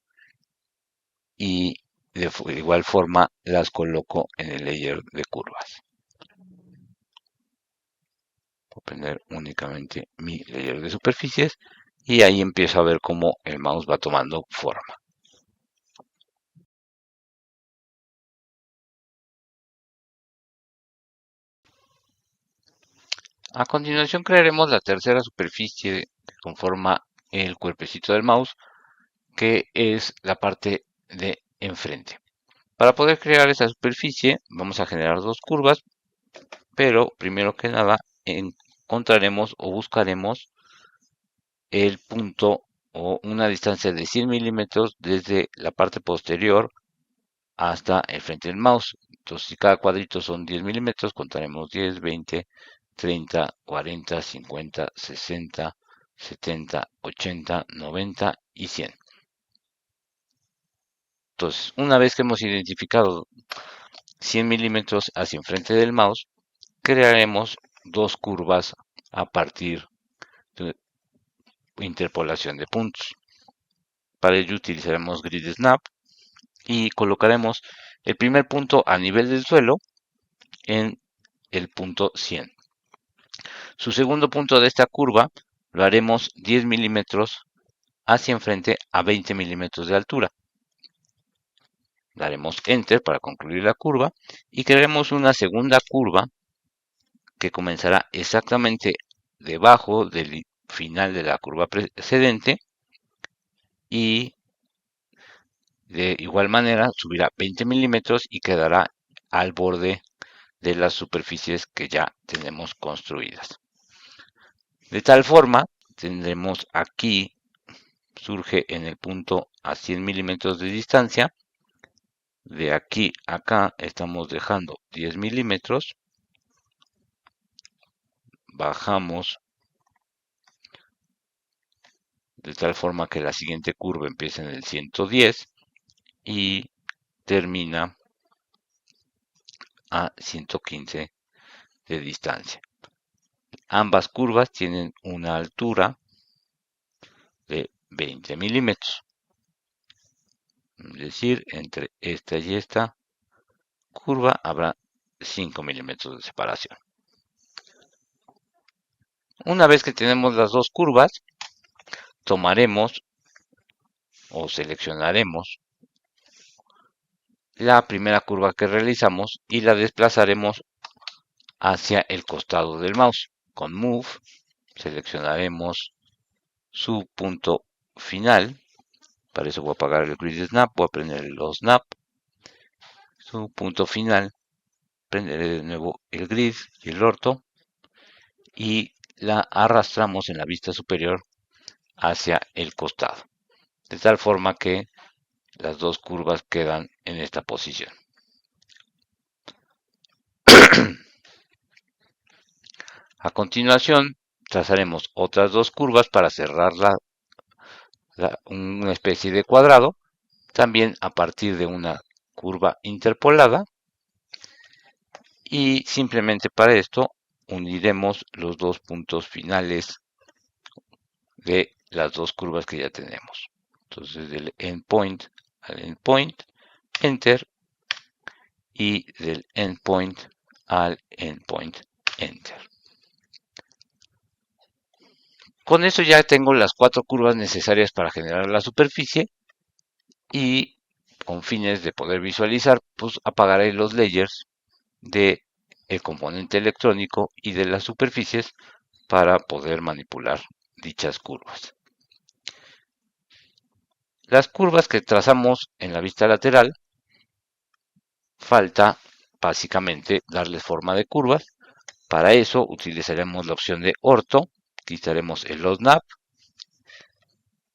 y de igual forma las coloco en el layer de curvas. Voy a poner únicamente mi layer de superficies y ahí empiezo a ver cómo el mouse va tomando forma. A continuación crearemos la tercera superficie que conforma el cuerpecito del mouse, que es la parte de enfrente. Para poder crear esta superficie vamos a generar dos curvas, pero primero que nada encontraremos o buscaremos el punto o una distancia de 100 milímetros desde la parte posterior hasta el frente del mouse. Entonces, si cada cuadrito son 10 milímetros, contaremos 10, 20, 30, 40, 50, 60, 70, 80, 90 y 100. Entonces, una vez que hemos identificado 100 milímetros hacia enfrente del mouse, crearemos dos curvas a partir de interpolación de puntos. Para ello utilizaremos Grid Snap y colocaremos el primer punto a nivel del suelo en el punto 100. Su segundo punto de esta curva lo haremos 10 milímetros hacia enfrente a 20 milímetros de altura. Daremos Enter para concluir la curva y crearemos una segunda curva que comenzará exactamente debajo del final de la curva precedente y de igual manera subirá 20 milímetros y quedará al borde de las superficies que ya tenemos construidas. De tal forma, tendremos aquí, surge en el punto a 100 milímetros de distancia. De aquí a acá estamos dejando 10 milímetros. Bajamos de tal forma que la siguiente curva empieza en el 110 y termina a 115 de distancia. Ambas curvas tienen una altura de 20 milímetros. Es decir, entre esta y esta curva habrá 5 milímetros de separación. Una vez que tenemos las dos curvas, tomaremos o seleccionaremos la primera curva que realizamos y la desplazaremos hacia el costado del mouse. Con Move seleccionaremos su punto final. Para eso voy a apagar el Grid Snap, voy a prender los Snap. Su punto final, prenderé de nuevo el Grid y el orto y la arrastramos en la vista superior hacia el costado. De tal forma que las dos curvas quedan en esta posición. A continuación, trazaremos otras dos curvas para cerrar una especie de cuadrado, también a partir de una curva interpolada. Y simplemente para esto uniremos los dos puntos finales de las dos curvas que ya tenemos. Entonces, del endpoint al endpoint, Enter, y del endpoint al endpoint, Enter. Con eso ya tengo las cuatro curvas necesarias para generar la superficie y con fines de poder visualizar, pues apagaré los layers de el componente electrónico y de las superficies para poder manipular dichas curvas. Las curvas que trazamos en la vista lateral, falta básicamente darles forma de curvas. Para eso utilizaremos la opción de orto, quitaremos el snap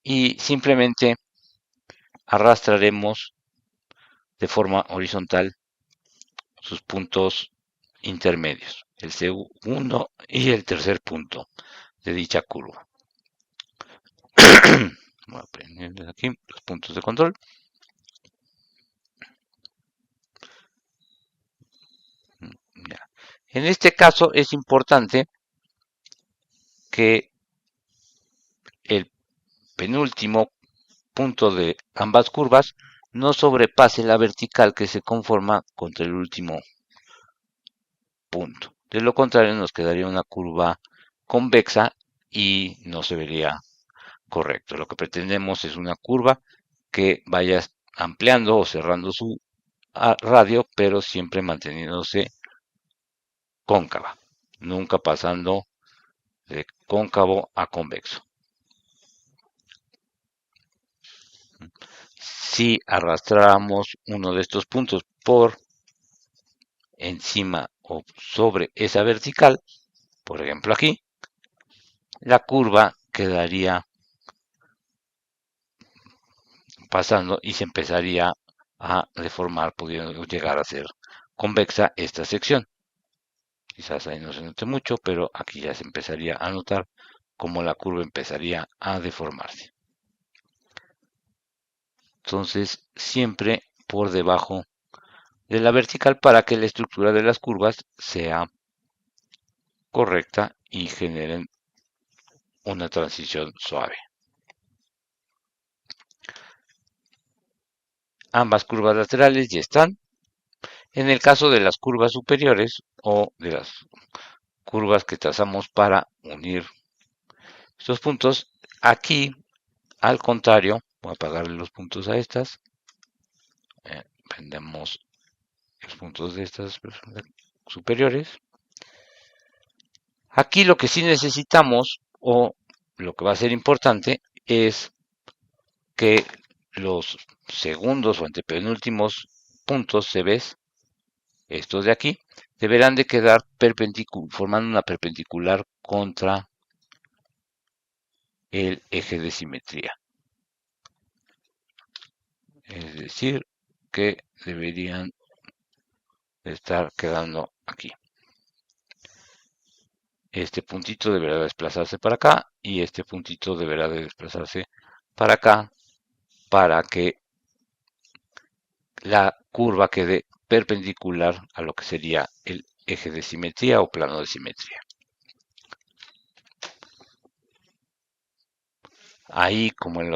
y simplemente arrastraremos de forma horizontal sus puntos intermedios, el segundo y el tercer punto de dicha curva. Voy a prender aquí los puntos de control En este caso es importante que el penúltimo punto de ambas curvas no sobrepase la vertical que se conforma contra el último punto. De lo contrario nos quedaría una curva convexa y no se vería correcto. Lo que pretendemos es una curva que vaya ampliando o cerrando su radio, pero siempre manteniéndose cóncava, nunca pasando de cóncavo a convexo. Si arrastramos uno de estos puntos por encima o sobre esa vertical, por ejemplo aquí, la curva quedaría pasando y se empezaría a deformar, pudiendo llegar a ser convexa esta sección. Quizás ahí no se note mucho, pero aquí ya se empezaría a notar cómo la curva empezaría a deformarse. Entonces, siempre por debajo de la vertical para que la estructura de las curvas sea correcta y generen una transición suave. Ambas curvas laterales ya están. En el caso de las curvas superiores o de las curvas que trazamos para unir estos puntos, aquí al contrario, voy a apagarle los puntos a estas, prendemos los puntos de estas superiores. Aquí lo que sí necesitamos, o lo que va a ser importante, es que los segundos o antepenúltimos puntos CBs, estos de aquí, deberán de quedar formando una perpendicular contra el eje de simetría. Es decir, que deberían estar quedando aquí. Este puntito deberá desplazarse para acá y este puntito deberá de desplazarse para acá para que la curva quede perpendicular a lo que sería el eje de simetría o plano de simetría. Ahí, como en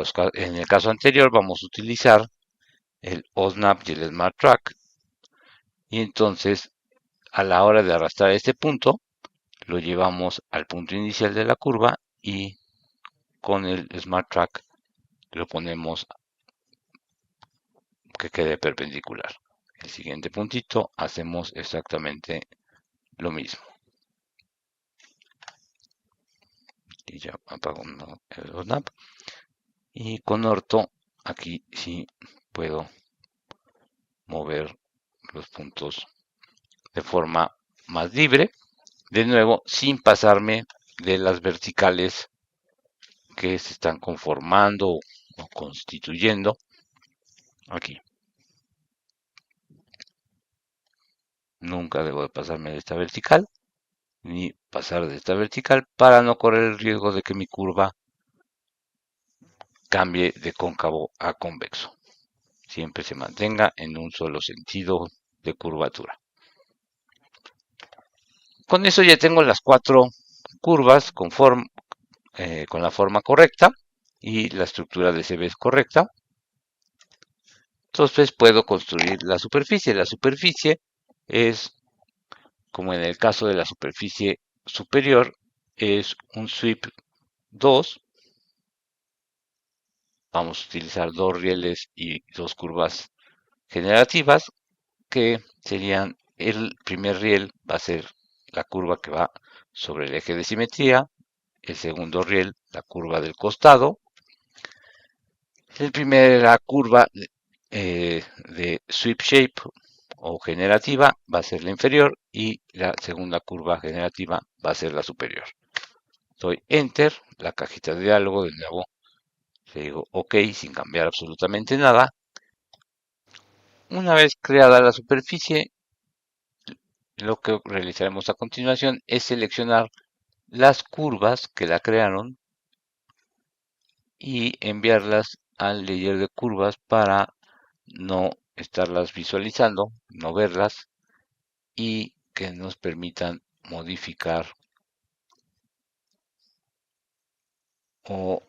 el caso anterior, vamos a utilizar el OSNAP y el Smart Track. Y entonces, a la hora de arrastrar este punto, lo llevamos al punto inicial de la curva y con el Smart Track lo ponemos que quede perpendicular. El siguiente puntito hacemos exactamente lo mismo. Y ya apago el snap. Y con orto, aquí sí puedo mover los puntos de forma más libre. De nuevo, sin pasarme de las verticales que se están conformando o constituyendo aquí. Nunca debo de pasarme de esta vertical, ni pasar de esta vertical para no correr el riesgo de que mi curva cambie de cóncavo a convexo. Siempre se mantenga en un solo sentido de curvatura. Con eso ya tengo las 4 curvas con la forma correcta y la estructura de CB es correcta. Entonces puedo construir la superficie. La superficie es, como en el caso de la superficie superior, es un sweep 2. Vamos a utilizar 2 rieles y 2 curvas generativas, que serían el primer riel va a ser la curva que va sobre el eje de simetría, el segundo riel la curva del costado, el primera curva de sweep shape o generativa va a ser la inferior y la segunda curva generativa va a ser la superior. Doy enter, la cajita de diálogo, de nuevo le digo ok sin cambiar absolutamente nada. Una vez creada la superficie, lo que realizaremos a continuación es seleccionar las curvas que la crearon y enviarlas al layer de curvas para no estarlas visualizando, no verlas y que nos permitan modificar o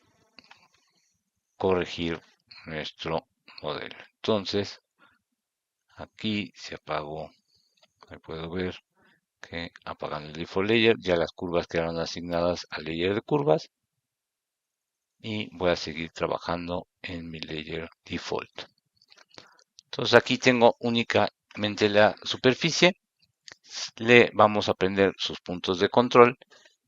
corregir nuestro modelo. Entonces, aquí se apagó. Ahí puedo ver que apagando el default layer, ya las curvas quedaron asignadas al layer de curvas. Y voy a seguir trabajando en mi layer default. Entonces aquí tengo únicamente la superficie. Le vamos a prender sus puntos de control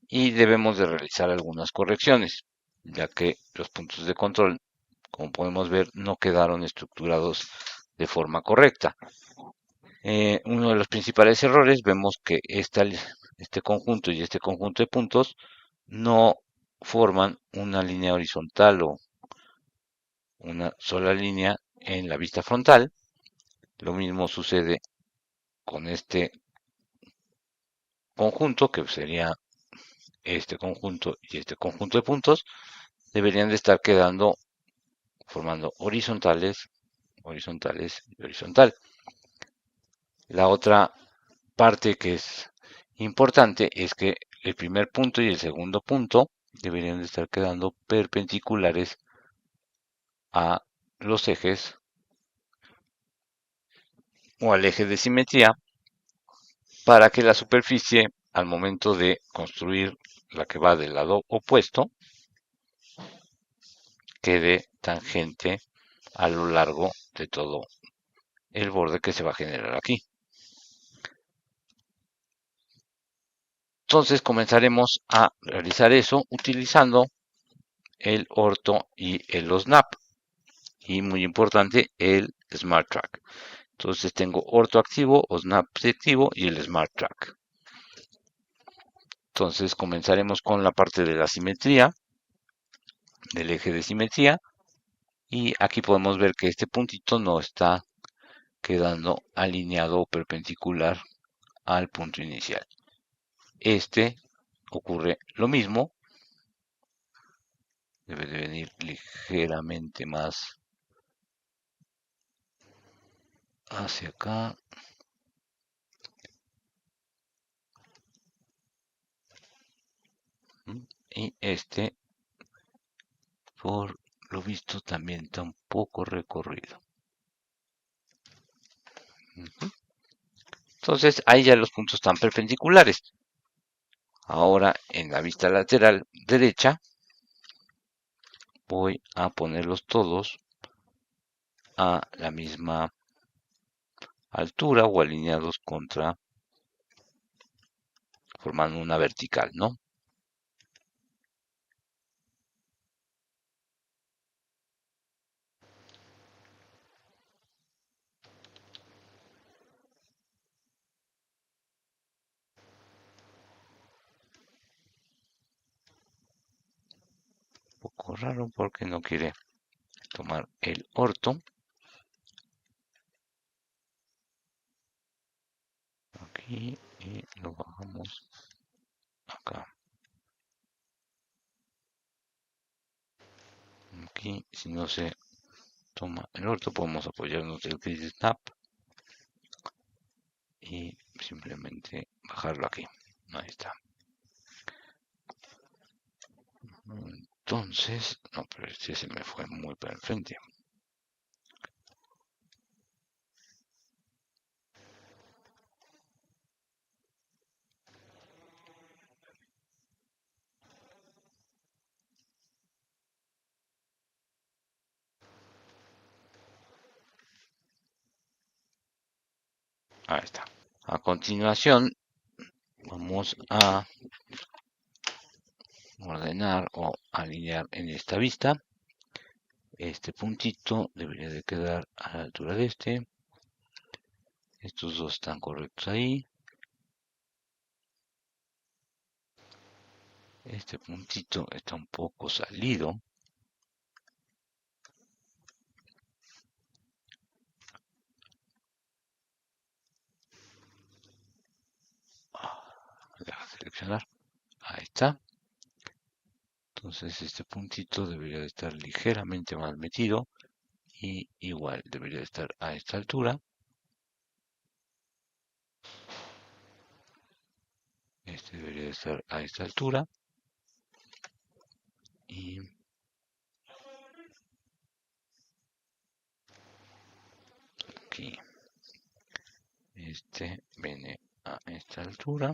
y debemos de realizar algunas correcciones, ya que los puntos de control, como podemos ver, no quedaron estructurados de forma correcta. Uno de los principales errores, vemos que este conjunto y este conjunto de puntos no forman una línea horizontal o una sola línea en la vista frontal. Lo mismo sucede con este conjunto, que sería este conjunto y este conjunto de puntos. Deberían de estar quedando formando horizontales, horizontales y horizontal. La otra parte que es importante es que el primer punto y el segundo punto deberían de estar quedando perpendiculares a los ejes o al eje de simetría, para que la superficie, al momento de construir la que va del lado opuesto, quede tangente a lo largo de todo el borde que se va a generar aquí. Entonces comenzaremos a realizar eso utilizando el orto y el snap, y muy importante, el smart track. Entonces tengo orto activo, snap activo y el smart track. Entonces comenzaremos con la parte de la simetría, del eje de simetría, y aquí podemos ver que este puntito no está quedando alineado o perpendicular al punto inicial. Este ocurre lo mismo, debe de venir ligeramente más hacia acá. Y este, por lo visto, también está un poco recorrido. Entonces ahí ya los puntos están perpendiculares. Ahora en la vista lateral derecha voy a ponerlos todos a la misma altura o alineados contra, formando una vertical, ¿no? Un poco raro porque no quiere tomar el orto. Aquí y lo bajamos acá. Aquí, si no se toma el orto, podemos apoyarnos del grid snap y simplemente bajarlo aquí. Ahí está. Entonces, no, pero este se me fue muy para el frente. Ahí está. A continuación, vamos a ordenar o alinear en esta vista. Este puntito debería de quedar a la altura de este. Estos dos están correctos ahí. Este puntito está un poco salido. Deja seleccionar. Ahí está. Entonces este puntito debería de estar ligeramente más metido. Y igual debería de estar a esta altura. debería estar a esta altura. Y aquí este viene a esta altura.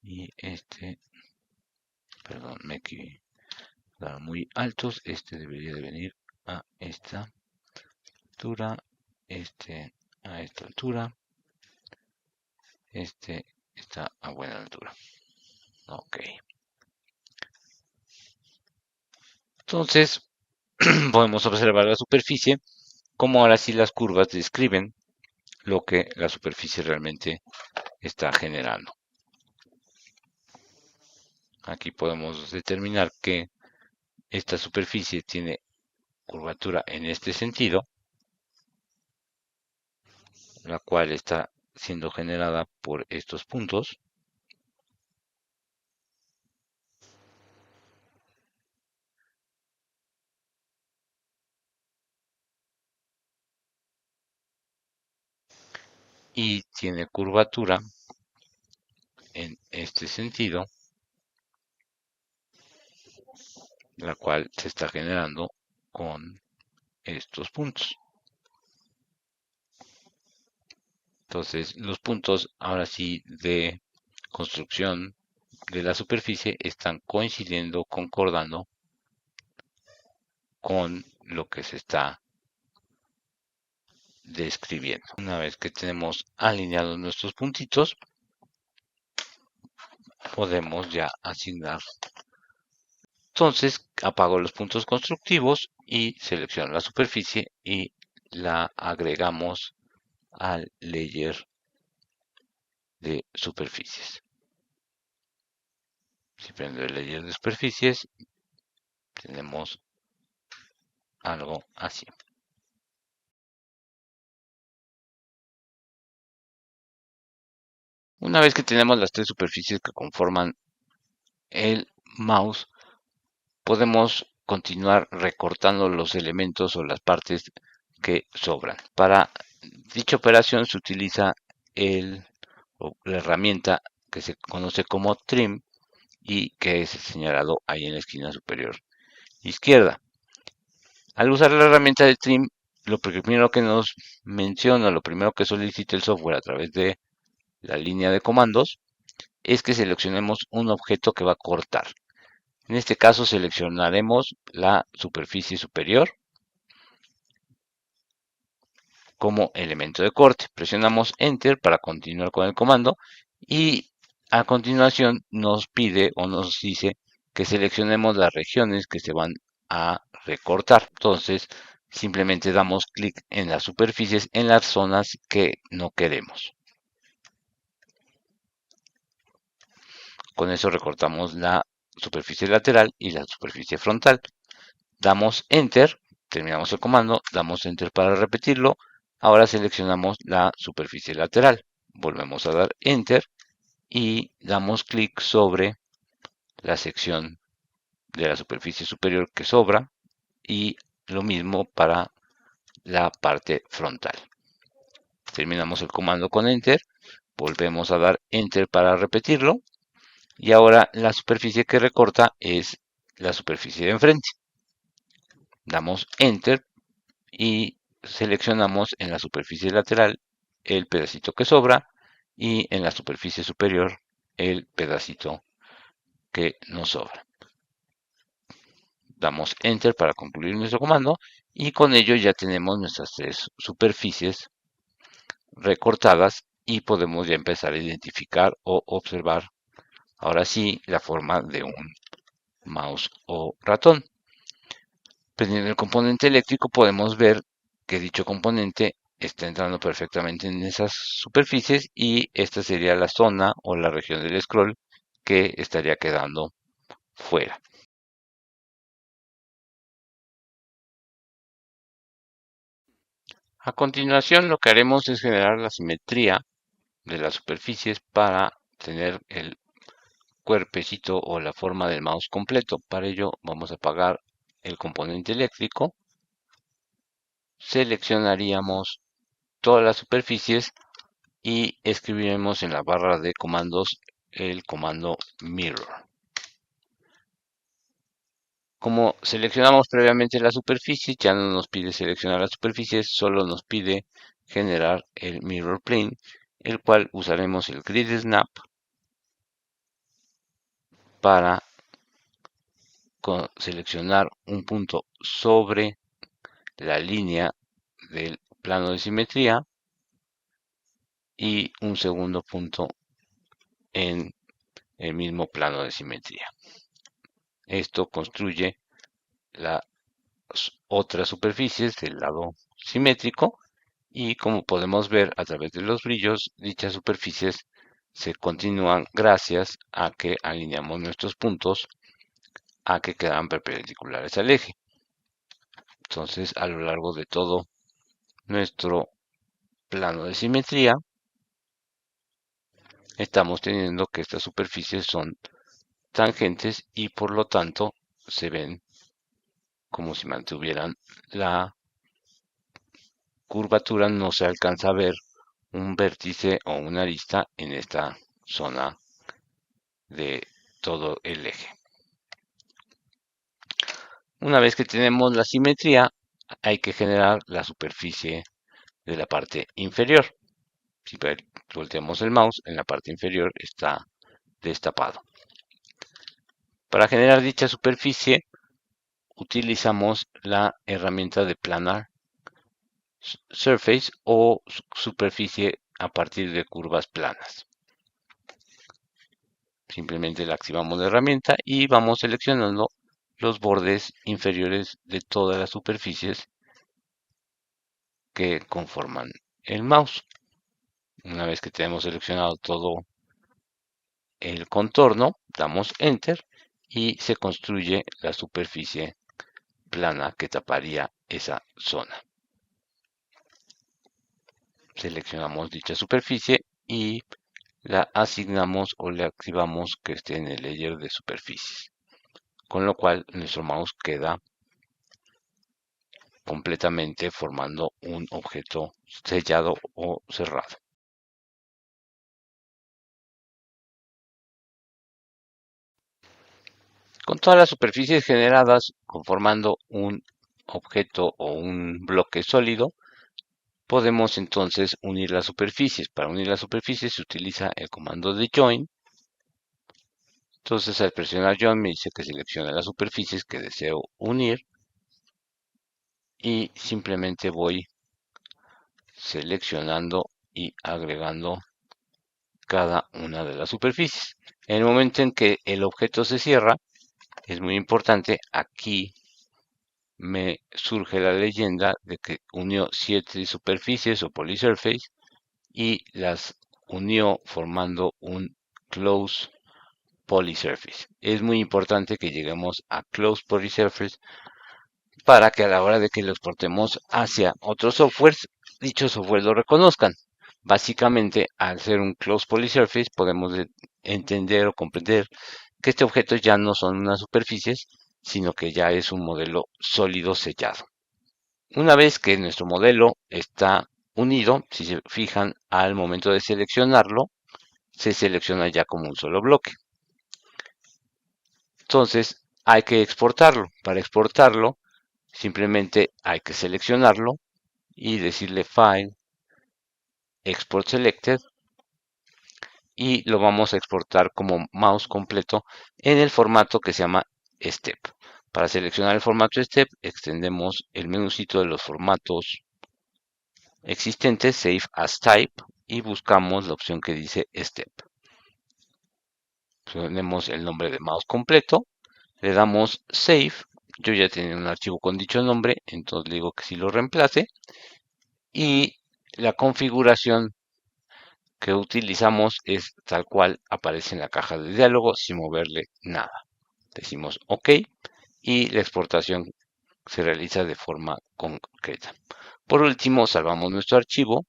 Y este, perdón, me equivoqué, muy altos. Este debería de venir a esta altura. Este a esta altura. Este está a buena altura. Ok. Entonces, podemos observar la superficie, como ahora sí las curvas describen lo que la superficie realmente está generando. Aquí podemos determinar que esta superficie tiene curvatura en este sentido, la cual está siendo generada por estos puntos. Y tiene curvatura en este sentido, la cual se está generando con estos puntos. Entonces, los puntos ahora sí de construcción de la superficie están coincidiendo, concordando con lo que se está describiendo. Una vez que tenemos alineados nuestros puntitos, podemos ya asignar. Entonces, apago los puntos constructivos y selecciono la superficie y la agregamos al layer de superficies. Si prendo el layer de superficies, tenemos algo así. Una vez que tenemos las tres superficies que conforman el mouse, podemos continuar recortando los elementos o las partes que sobran. Para dicha operación se utiliza la herramienta que se conoce como trim y que es señalado ahí en la esquina superior izquierda. Al usar la herramienta de trim, lo primero que nos menciona, lo primero que solicita el software a través de la línea de comandos, es que seleccionemos un objeto que va a cortar. En este caso seleccionaremos la superficie superior como elemento de corte. Presionamos Enter para continuar con el comando y a continuación nos pide o nos dice que seleccionemos las regiones que se van a recortar. Entonces simplemente damos clic en las superficies en las zonas que no queremos. Con eso recortamos la superficie lateral y la superficie frontal. Damos Enter, terminamos el comando, damos Enter para repetirlo. Ahora seleccionamos la superficie lateral. Volvemos a dar Enter y damos clic sobre la sección de la superficie superior que sobra y lo mismo para la parte frontal. Terminamos el comando con Enter, volvemos a dar Enter para repetirlo y ahora la superficie que recorta es la superficie de enfrente. Damos Enter y seleccionamos en la superficie lateral el pedacito que sobra y en la superficie superior el pedacito que nos sobra. Damos Enter para concluir nuestro comando y con ello ya tenemos nuestras tres superficies recortadas y podemos ya empezar a identificar o observar ahora sí la forma de un mouse o ratón. Dependiendo del componente eléctrico podemos ver que dicho componente está entrando perfectamente en esas superficies y esta sería la zona o la región del scroll que estaría quedando fuera. A continuación lo que haremos es generar la simetría de las superficies para tener el cuerpecito o la forma del mouse completo. Para ello vamos a apagar el componente eléctrico, seleccionaríamos todas las superficies y escribiremos en la barra de comandos el comando mirror. Como seleccionamos previamente la superficie, ya no nos pide seleccionar la superficie, solo nos pide generar el mirror plane, el cual usaremos el grid snap para seleccionar un punto sobre la línea del plano de simetría y un segundo punto en el mismo plano de simetría. Esto construye las otras superficies del lado simétrico y como podemos ver a través de los brillos, dichas superficies se continúan gracias a que alineamos nuestros puntos a que quedan perpendiculares al eje. Entonces, a lo largo de todo nuestro plano de simetría, estamos teniendo que estas superficies son tangentes y por lo tanto se ven como si mantuvieran la curvatura, no se alcanza a ver un vértice o una arista en esta zona de todo el eje. Una vez que tenemos la simetría, hay que generar la superficie de la parte inferior. Si volteamos el mouse, en la parte inferior está destapado. Para generar dicha superficie, utilizamos la herramienta de Planar Surface o superficie a partir de curvas planas. Simplemente la activamos la herramienta y vamos seleccionando los bordes inferiores de todas las superficies que conforman el mouse. Una vez que tenemos seleccionado todo el contorno, damos Enter y se construye la superficie plana que taparía esa zona. Seleccionamos dicha superficie y la asignamos o le activamos que esté en el layer de superficies, con lo cual nuestro mouse queda completamente formando un objeto sellado o cerrado. Con todas las superficies generadas conformando un objeto o un bloque sólido, podemos entonces unir las superficies. Para unir las superficies se utiliza el comando de join. Entonces al presionar join me dice que seleccione las superficies que deseo unir y simplemente voy seleccionando y agregando cada una de las superficies. En el momento en que el objeto se cierra, es muy importante, aquí me surge la leyenda de que unió 7 superficies o polysurface y las unió formando un close polysurface. Es muy importante que lleguemos a close polysurface para que a la hora de que lo exportemos hacia otros softwares, dichos softwares lo reconozcan. Básicamente, al ser un close polysurface, podemos entender o comprender que este objeto ya no son unas superficies, sino que ya es un modelo sólido sellado. Una vez que nuestro modelo está unido, si se fijan, al momento de seleccionarlo, se selecciona ya como un solo bloque. Entonces, hay que exportarlo. Para exportarlo, simplemente hay que seleccionarlo y decirle File, Export Selected, y lo vamos a exportar como mouse completo en el formato que se llama Step. Para seleccionar el formato Step, extendemos el menucito de los formatos existentes, Save as Type, y buscamos la opción que dice Step. Ponemos el nombre de mouse completo, le damos Save. Yo ya tenía un archivo con dicho nombre, entonces le digo que sí lo reemplace. Y la configuración que utilizamos es tal cual aparece en la caja de diálogo sin moverle nada. Decimos OK y la exportación se realiza de forma concreta. Por último, salvamos nuestro archivo